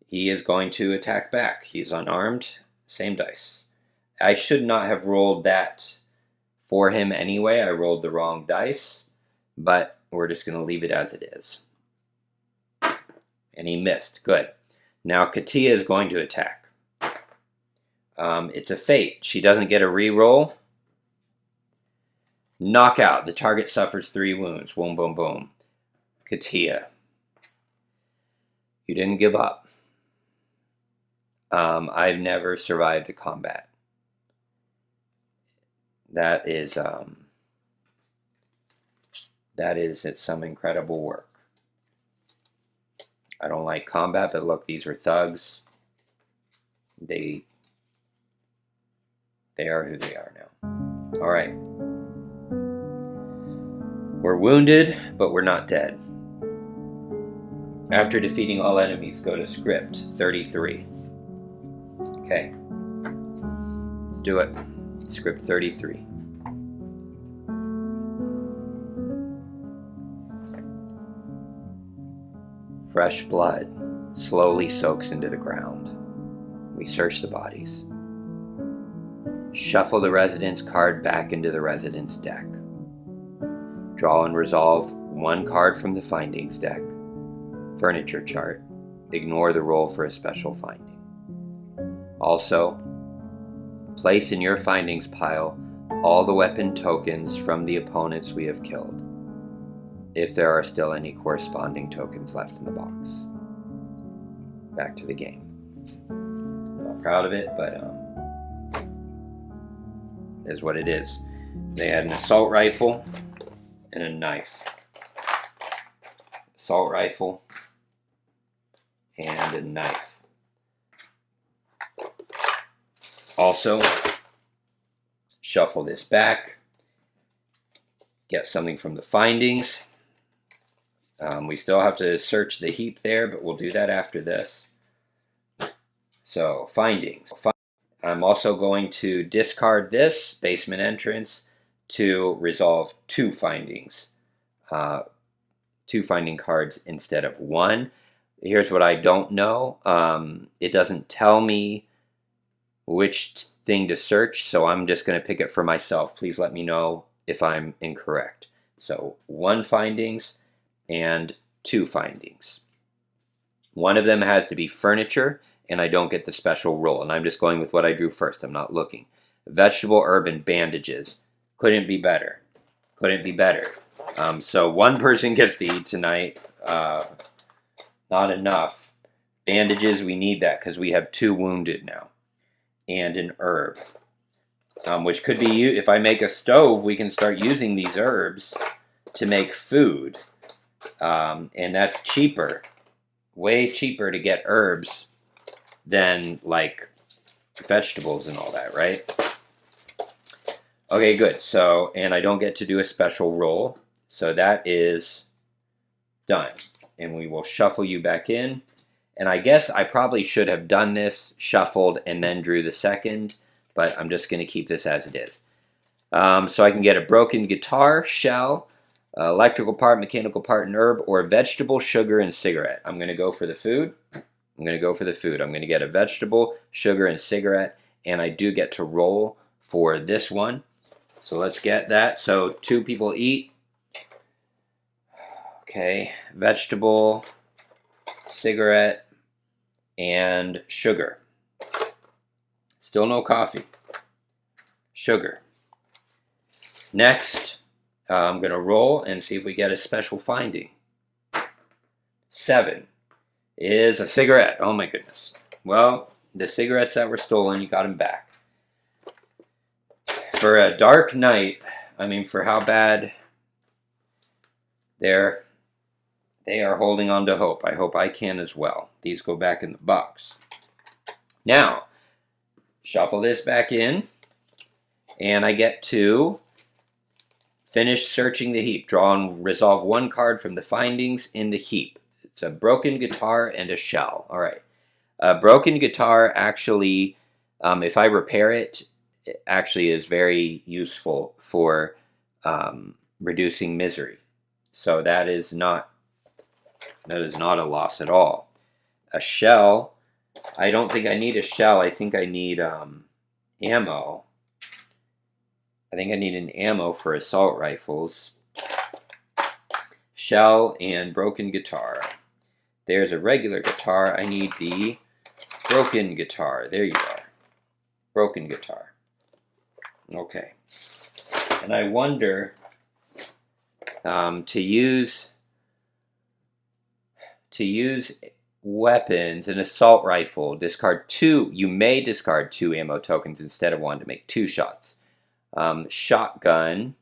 he is going to attack back. He's unarmed. Same dice. I should not have rolled that for him anyway. I rolled the wrong dice. But we're just going to leave it as it is. And he missed. Good. Now, Katia is going to attack. It's a fate. She doesn't get a reroll. Knockout. The target suffers 3 wounds. Boom, boom, boom. Katia. You didn't give up. I've never survived a combat. That is it's some incredible work. I don't like combat, but look, these are thugs. They are who they are now. All right. We're wounded, but we're not dead. After defeating all enemies, go to script 33. Okay. Let's do it. Script 33. Fresh blood slowly soaks into the ground. We search the bodies. Shuffle the residence card back into the residence deck. Draw and resolve 1 card from the findings deck. Furniture chart. Ignore the roll for a special finding. Also, place in your findings pile all the weapon tokens from the opponents we have killed, if there are still any corresponding tokens left in the box. Back to the game. Not proud of it, but is what it is. They had an assault rifle and a knife. Assault rifle and a knife. Also, shuffle this back. Get something from the findings. We still have to search the heap there, but we'll do that after this. So, findings. I'm also going to discard this basement entrance to resolve 2 findings. 2 finding cards instead of 1. Here's what I don't know. It doesn't tell me which thing to search, so I'm just going to pick it for myself. Please let me know if I'm incorrect. So 1 findings and 2 findings. One of them has to be furniture, and I don't get the special roll. And I'm just going with what I drew first. I'm not looking. Vegetable, herb, and bandages. Couldn't be better. Couldn't be better. So 1 person gets to eat tonight. Not enough. Bandages, we need that because we have 2 wounded now. And an herb. Which could be, if I make a stove, we can start using these herbs to make food. And that's cheaper. Way cheaper to get herbs than, like, vegetables and all that, right? Okay, good. So, and I don't get to do a special roll. So that is done. And we will shuffle you back in. And I guess I probably should have done this, shuffled, and then drew the second. But I'm just going to keep this as it is. So I can get a broken guitar, shell, electrical part, mechanical part, and herb, or vegetable, sugar, and cigarette. I'm going to go for the food. I'm going to get a vegetable, sugar, and cigarette. And I do get to roll for this one. So let's get that. So 2 people eat. Okay, vegetable, cigarette, and sugar. Still no coffee. Sugar. Next, I'm going to roll and see if we get a special finding. 7 is a cigarette. Oh my goodness. Well, the cigarettes that were stolen, you got them back. For a dark night, I mean, for how bad they are holding on to hope. I hope I can as well. These go back in the box. Now, Shuffle this back in, and I get to finish searching the heap. Draw and resolve one card from the findings in the heap. It's a broken guitar and a shell. All right. A broken guitar actually, if I repair it, it actually is very useful for reducing misery. So that is not a loss at all. A shell, I don't think I need a shell. I think I need ammo. I think I need an ammo for assault rifles. Shell and broken guitar. There's a regular guitar. I need the broken guitar. There you are. Broken guitar. Okay. And I wonder to use weapons, an assault rifle, discard 2. You may discard 2 ammo tokens instead of 1 to make 2 shots. Shotgun.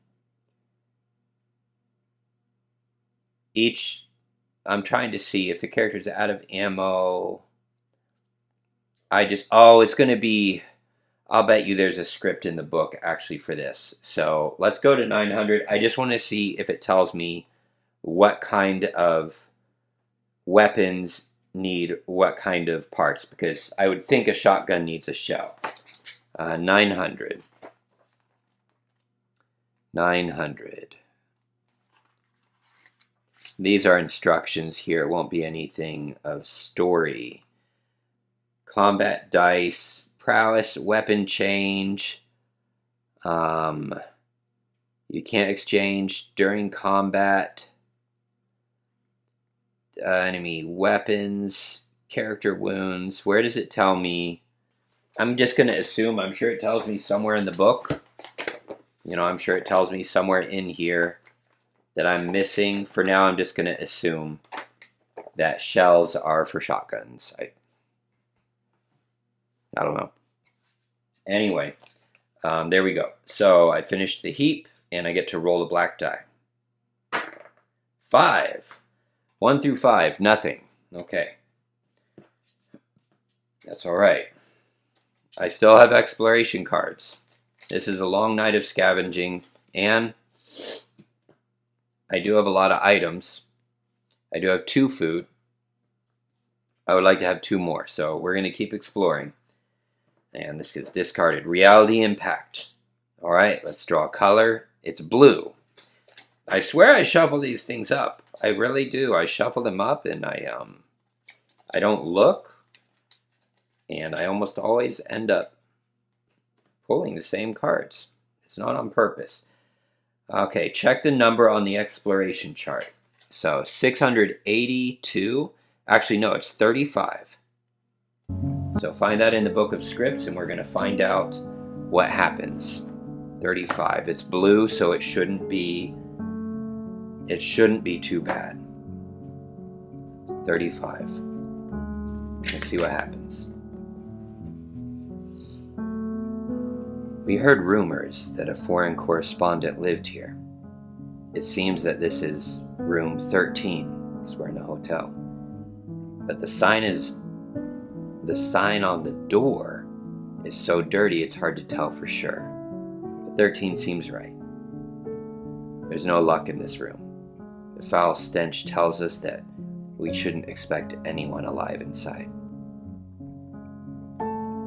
I'm trying to see if the character's out of ammo. it's going to be, I'll bet you there's a script in the book actually for this. So let's go to 900. I just want to see if it tells me what kind of weapons need what kind of parts, because I would think a shotgun needs a shell. 900. 900. These are instructions here. It won't be anything of story. Combat dice, prowess, weapon change. You can't exchange during combat. Enemy weapons, character wounds. Where does it tell me? I'm just going to assume, I'm sure it tells me somewhere in the book. I'm sure it tells me somewhere in here that I'm missing. For now, I'm just going to assume that shells are for shotguns. I don't know. Anyway, there we go. So I finished the heap, and I get to roll a black die. 5. 1 through 5, nothing. Okay. That's all right. I still have exploration cards. This is a long night of scavenging, and I do have a lot of items. I do have 2 food. I would like to have 2 more, so we're going to keep exploring. And this gets discarded. Reality impact. All right, let's draw a color. It's blue. I swear I shuffle these things up. I really do. I shuffle them up, and I don't look, and I almost always end up pulling the same cards. It's not on purpose. Okay, check the number on the exploration chart. So 682. Actually, no, it's 35. So find that in the book of scripts, and we're going to find out what happens. 35. It's blue, so it shouldn't be too bad. 35. Let's see what happens. We heard rumors that a foreign correspondent lived here. It seems that this is room 13, because we're in a hotel. But the sign on the door is so dirty it's hard to tell for sure. But 13 seems right. There's no luck in this room. The foul stench tells us that we shouldn't expect anyone alive inside.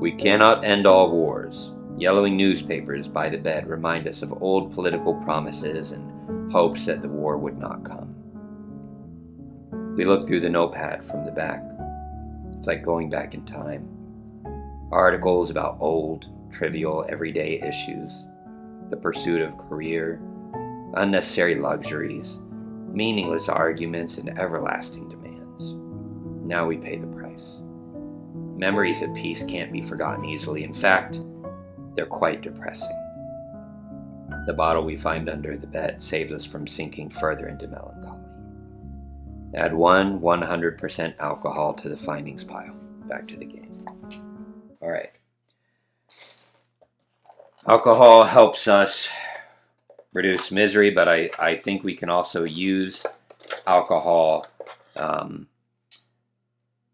We cannot end all wars. Yellowing newspapers by the bed remind us of old political promises and hopes that the war would not come. We look through the notepad from the back. It's like going back in time. Articles about old, trivial, everyday issues, the pursuit of career, unnecessary luxuries, meaningless arguments, and everlasting demands. Now we pay the price. Memories of peace can't be forgotten easily. In fact, they're quite depressing. The bottle we find under the bed saves us from sinking further into melancholy. Add 100% alcohol to the findings pile. Back to the game. All right. Alcohol helps us reduce misery, but I think we can also use alcohol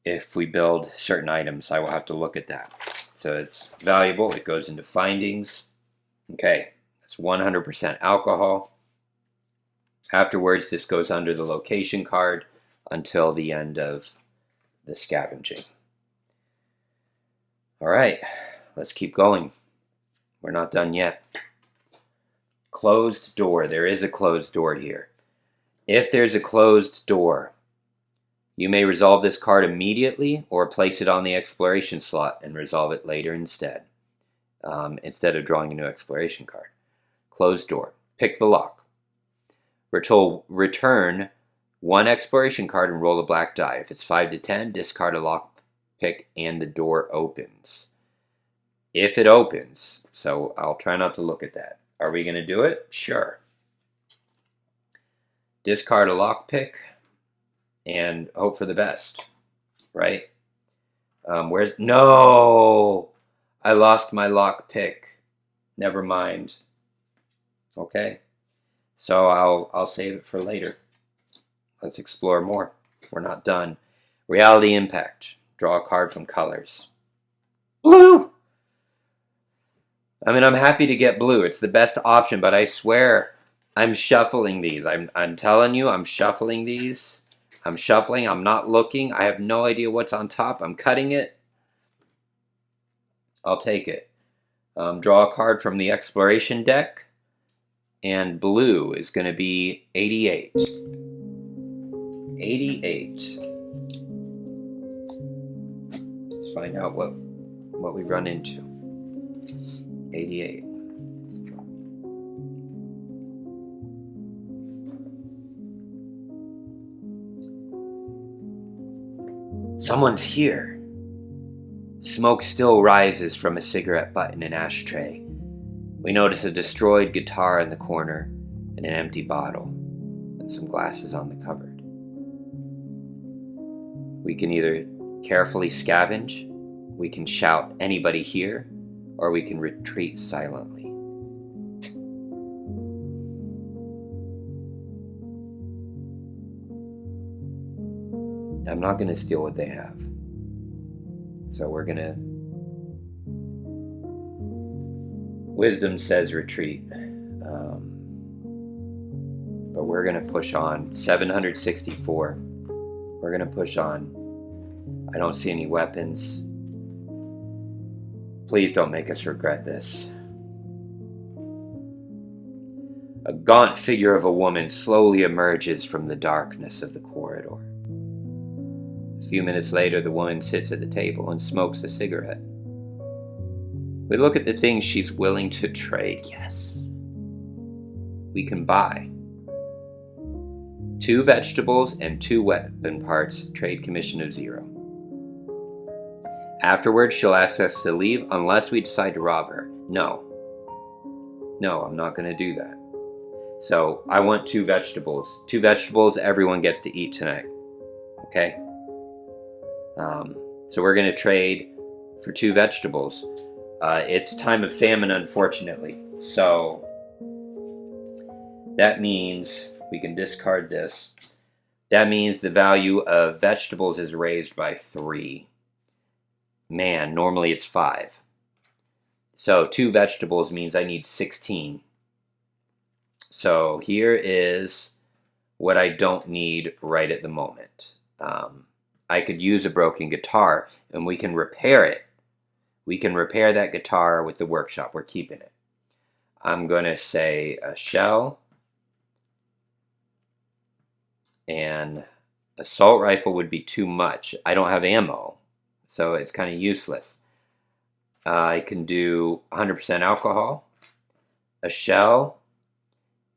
if we build certain items. I will have to look at that. So it's valuable. It goes into findings. Okay, that's 100% alcohol. Afterwards, this goes under the location card until the end of the scavenging. All right, let's keep going. We're not done yet. Closed door. There is a closed door here. If there's a closed door, you may resolve this card immediately or place it on the exploration slot and resolve it later instead of drawing a new exploration card. Closed door. Pick the lock. We're told return one exploration card and roll a black die. If it's 5 to 10, discard a lock pick and the door opens. If it opens, so I'll try not to look at that. Are we going to do it? Sure. Discard a lock pick and hope for the best, right? No, I lost my lock pick. Never mind. Okay, so I'll save it for later. Let's explore more. We're not done. Reality impact. Draw a card from colors. Blue. I mean, I'm happy to get blue. It's the best option, but I swear I'm shuffling these. I'm telling you, I'm shuffling these. I'm shuffling. I'm not looking. I have no idea what's on top. I'm cutting it. I'll take it. Draw a card from the exploration deck. And blue is going to be 88. 88. Let's find out what we run into. 88. Someone's here. Smoke still rises from a cigarette butt in an ashtray. We notice a destroyed guitar in the corner and an empty bottle and some glasses on the cupboard. We can either carefully scavenge, we can shout anybody here, or we can retreat silently. I'm not going to steal what they have. So we're going to... Wisdom says retreat. But we're going to push on. 764. We're going to push on. I don't see any weapons. Please don't make us regret this. A gaunt figure of a woman slowly emerges from the darkness of the corridor. A few minutes later, the woman sits at the table and smokes a cigarette. We look at the things she's willing to trade. Yes. We can buy 2 vegetables and 2 weapon parts, trade commission of 0. Afterwards, she'll ask us to leave unless we decide to rob her. No, I'm not going to do that. So I want 2 vegetables. 2 vegetables everyone gets to eat tonight. Okay? So we're going to trade for 2 vegetables. It's time of famine, unfortunately. So that means we can discard this. That means the value of vegetables is raised by 3. Man, normally it's 5. So 2 vegetables means I need 16. So here is what I don't need right at the moment. I could use a broken guitar and we can repair it. We can repair that guitar with the workshop. We're keeping it. I'm going to say a shell. And assault rifle would be too much. I don't have ammo, so it's kind of useless. I can do 100% alcohol, a shell,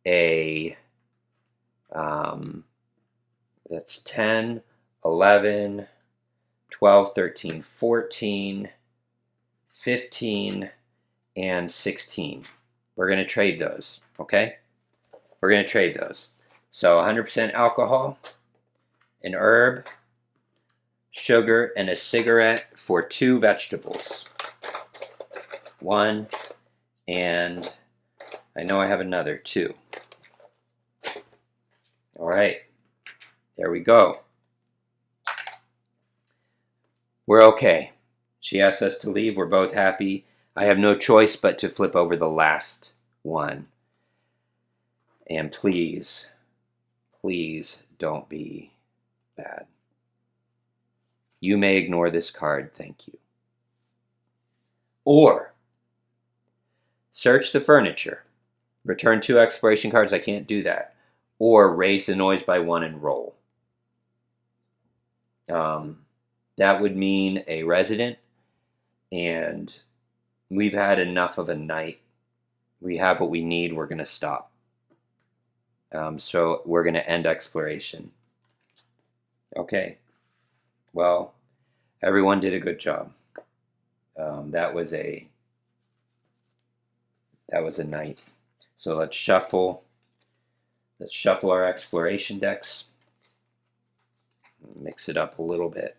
that's 10, 11, 12, 13, 14, 15, and 16. We're going to trade those, okay? We're going to trade those. So 100% alcohol, an herb, sugar, and a cigarette for 2 vegetables. 1, and I know I have another 2. All right, there we go. We're okay. She asks us to leave. We're both happy. I have no choice but to flip over the last one. And please, please don't be bad. You may ignore this card, thank you. Or search the furniture. Return 2 exploration cards, I can't do that. Or raise the noise by 1 and roll. That would mean a resident, and we've had enough of a night. We have what we need, we're going to stop. So we're going to end exploration. Okay. Well, everyone did a good job. That was a night. So let's shuffle. Let's shuffle our exploration decks. Mix it up a little bit.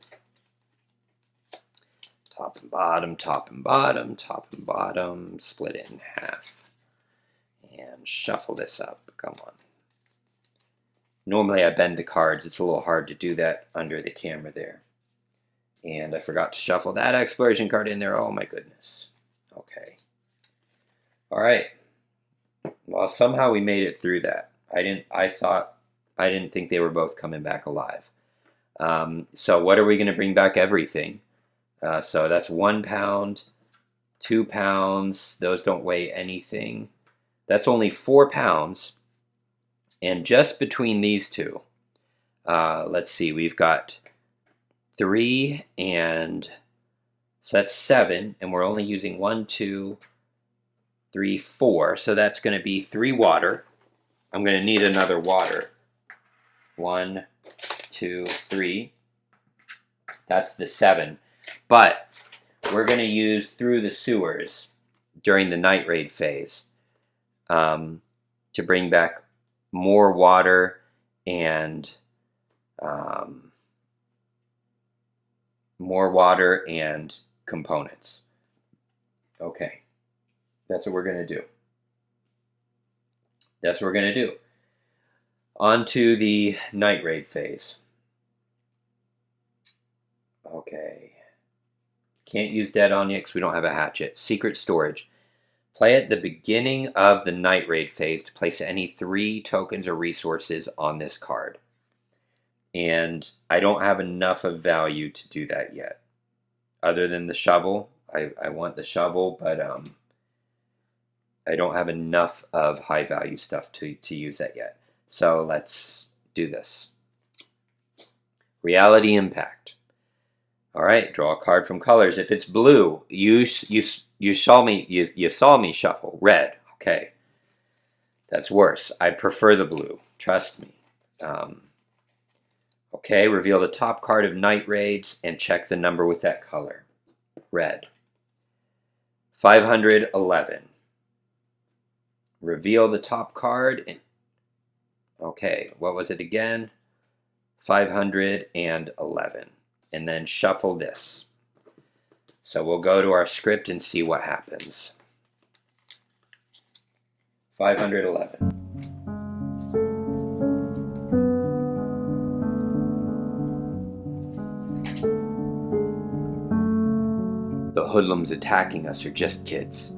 Top and bottom, top and bottom, top and bottom. Split it in half. And shuffle this up. Come on. Normally I bend the cards. It's a little hard to do that under the camera there. And I forgot to shuffle that exploration card in there. Oh my goodness. Okay. All right. Well, somehow we made it through that. I didn't think they were both coming back alive. So what are we going to bring back? Everything. So that's 1 pound, 2 pounds. Those don't weigh anything. That's only 4 pounds. And just between these two, let's see, we've got 3 and so that's 7, and we're only using 1, 2, 3, 4. So that's going to be 3 water. I'm going to need another water. 1, 2, 3. That's the 7. But we're going to use through the sewers during the night raid phase to bring back more water and components. Okay, that's what we're going to do. That's what we're going to do. On to the night raid phase. Okay. Can't use dead onyx. We don't have a hatchet. Secret storage. Play at the beginning of the night raid phase to place any 3 tokens or resources on this card. And I don't have enough of value to do that yet. Other than the shovel. I want the shovel, but I don't have enough of high value stuff to use that yet. So let's do this. Reality impact. All right, draw a card from colors. If it's blue, you saw me shuffle red. Okay, that's worse. I prefer the blue. Trust me. Okay, reveal the top card of night raids and check the number with that color. Red. 511. Reveal the top card. Okay, what was it again? 511. And then shuffle this. So we'll go to our script and see what happens. 511. The hoodlums attacking us are just kids.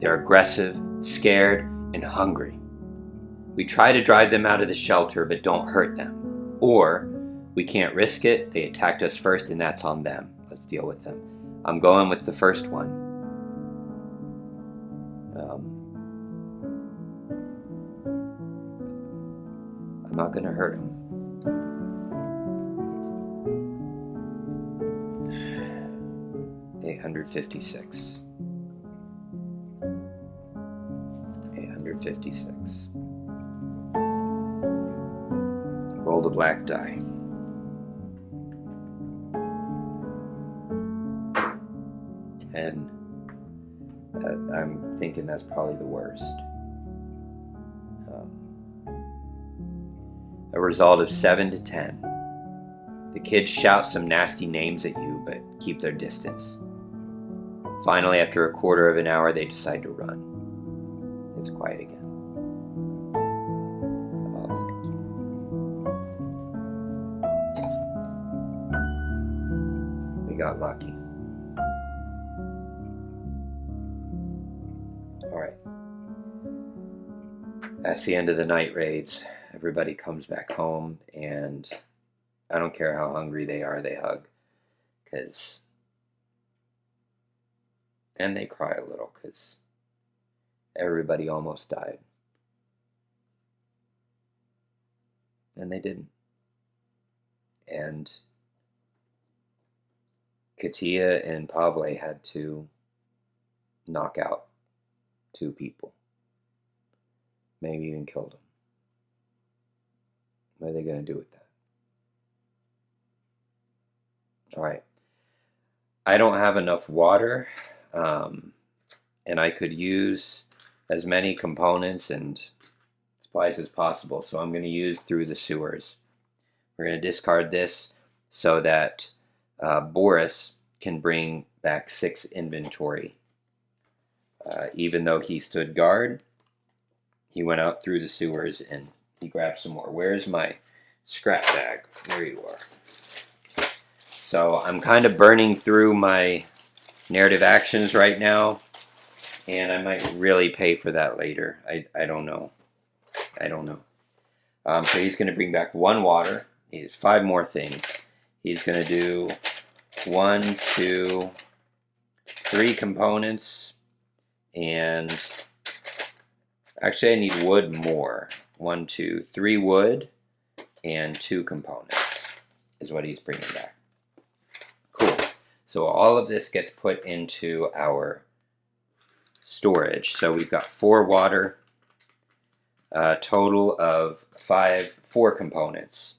They're aggressive, scared, and hungry. We try to drive them out of the shelter, but don't hurt them. Or, we can't risk it, they attacked us first and that's on them. Let's deal with them. I'm going with the first one. I'm not going to hurt him. $856. $856. Roll the black die. 10. I'm thinking that's probably the worst. A result of 7 to 10. The kids shout some nasty names at you, but keep their distance. Finally, after a quarter of an hour, they decide to run. It's quiet again. Oh, thank you. We got lucky. That's the end of the night raids. Everybody comes back home, and I don't care how hungry they are, they hug. And they cry a little, because everybody almost died. And they didn't. And Katia and Pavle had to knock out 2 people. Maybe even killed them. What are they going to do with that? Alright. I don't have enough water, and I could use as many components and supplies as possible, so I'm going to use through the sewers. We're going to discard this so that Boris can bring back 6 inventory. Even though he stood guard, he went out through the sewers and he grabbed some more. Where's my scrap bag? There you are. So I'm kind of burning through my narrative actions right now, and I might really pay for that later. I don't know. So he's going to bring back 1 water. He has 5 more things. He's going to do 1, 2, 3 components, and actually I need wood more. 1, 2, 3 wood and 2 components is what he's bringing back. Cool. So all of this gets put into our storage. So we've got 4 water, a total of 4 components,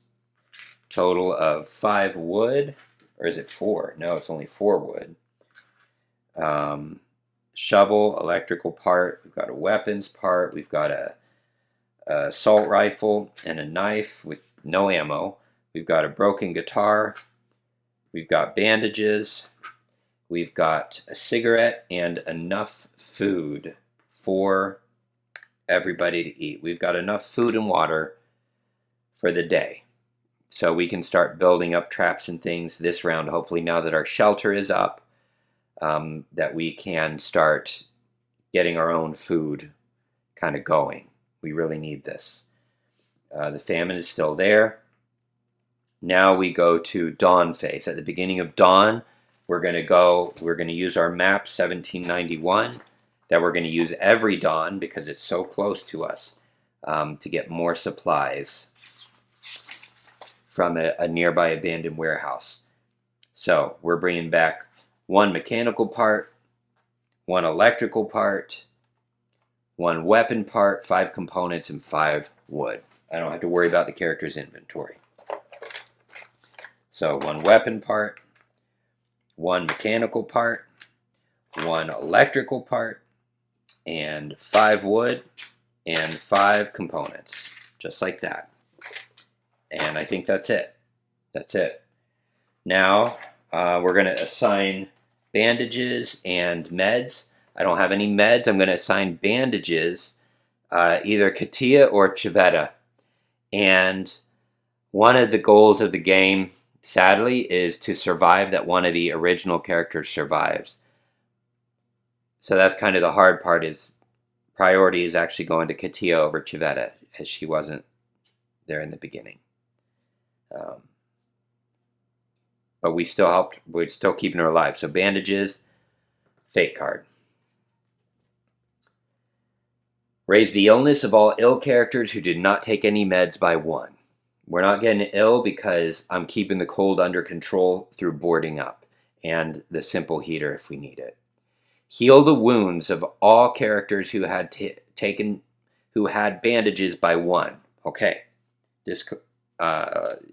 total of 5 wood, or is it 4? No, it's only 4 wood. Shovel, electrical part, we've got a weapons part, we've got a assault rifle and a knife with no ammo, we've got a broken guitar, we've got bandages, we've got a cigarette, and enough food for everybody to eat. We've got enough food and water for the day. So we can start building up traps and things this round, hopefully now that our shelter is up, that we can start getting our own food kind of going. We really need this. The famine is still there. Now we go to dawn phase. At the beginning of dawn, we're going to use our map 1791 that we're going to use every dawn because it's so close to us, to get more supplies from a nearby abandoned warehouse. So we're bringing back 1 mechanical part, 1 electrical part, 1 weapon part, 5 components, and 5 wood. I don't have to worry about the character's inventory. So 1 weapon part, 1 mechanical part, 1 electrical part, and 5 wood, and 5 components. Just like that. And I think that's it. That's it. Now, we're going to assign bandages and meds. I don't have any meds. I'm going to assign bandages, either Katia or Chivetta. And one of the goals of the game, sadly, is to survive that one of the original characters survives. So that's kind of the hard part, is priority is actually going to Katia over Chivetta, as she wasn't there in the beginning. But we still helped. We're still keeping her alive. So bandages, fate card. Raise the illness of all ill characters who did not take any meds by 1. We're not getting ill because I'm keeping the cold under control through boarding up and the simple heater if we need it. Heal the wounds of all characters who had who had bandages by 1. Okay.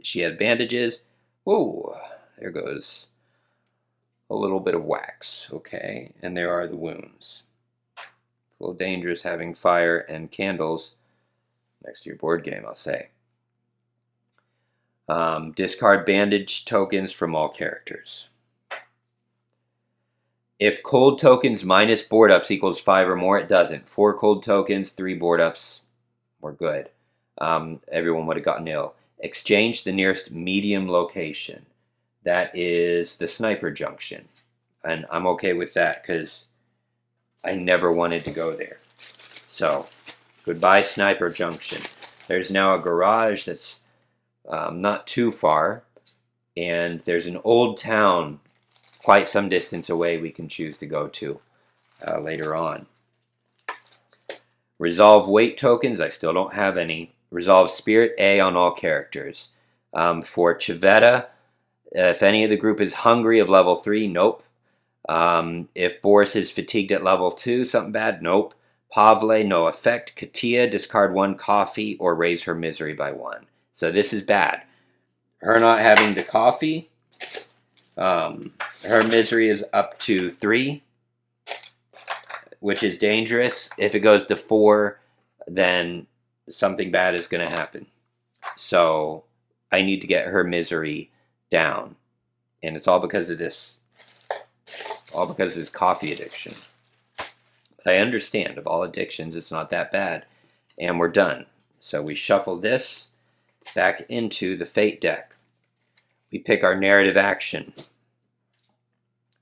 She had bandages. Whoa. There goes a little bit of wax, okay? And there are the wounds. It's a little dangerous having fire and candles next to your board game, I'll say. Discard bandage tokens from all characters. If cold tokens minus board ups equals 5 or more, it doesn't. 4 cold tokens, 3 board ups, we're good. Everyone would have gotten ill. Exchange the nearest medium location. That is the sniper junction. And I'm okay with that because I never wanted to go there. So Goodbye, Sniper Junction. There's now a garage that's not too far, and there's an old town quite some distance away we can choose to go to later on. Resolve weight tokens, I still don't have any. Resolve Spirit A on all characters. For Chivetta, if any of the group is hungry of level 3, nope. If Boris is fatigued at level 2, something bad, nope. Pavle, no effect. Katia, discard 1 coffee or raise her misery by 1. So this is bad. Her not having the coffee, her misery is up to 3, which is dangerous. If it goes to 4, then something bad is going to happen. So I need to get her misery down. And it's all because of this. All because of this coffee addiction. But I understand, of all addictions, it's not that bad. And we're done. So we shuffle this back into the Fate deck. We pick our narrative action.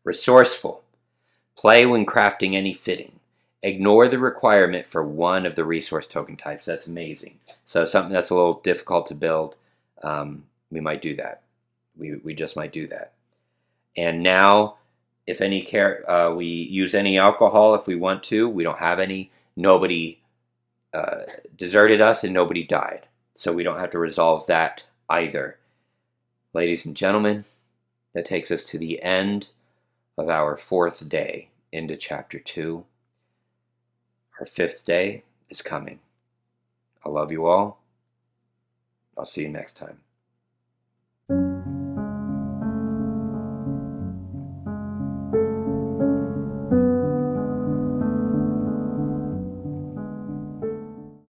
Resourceful. Play when crafting any fitting. Ignore the requirement for 1 of the resource token types. That's amazing. So something that's a little difficult to build, we might do that. We just might do that. And now, if any we use any alcohol if we want to. We don't have any. Nobody deserted us and nobody died. So we don't have to resolve that either. Ladies and gentlemen, that takes us to the end of our 4th day into Chapter 2. Our 5th day is coming. I love you all. I'll see you next time.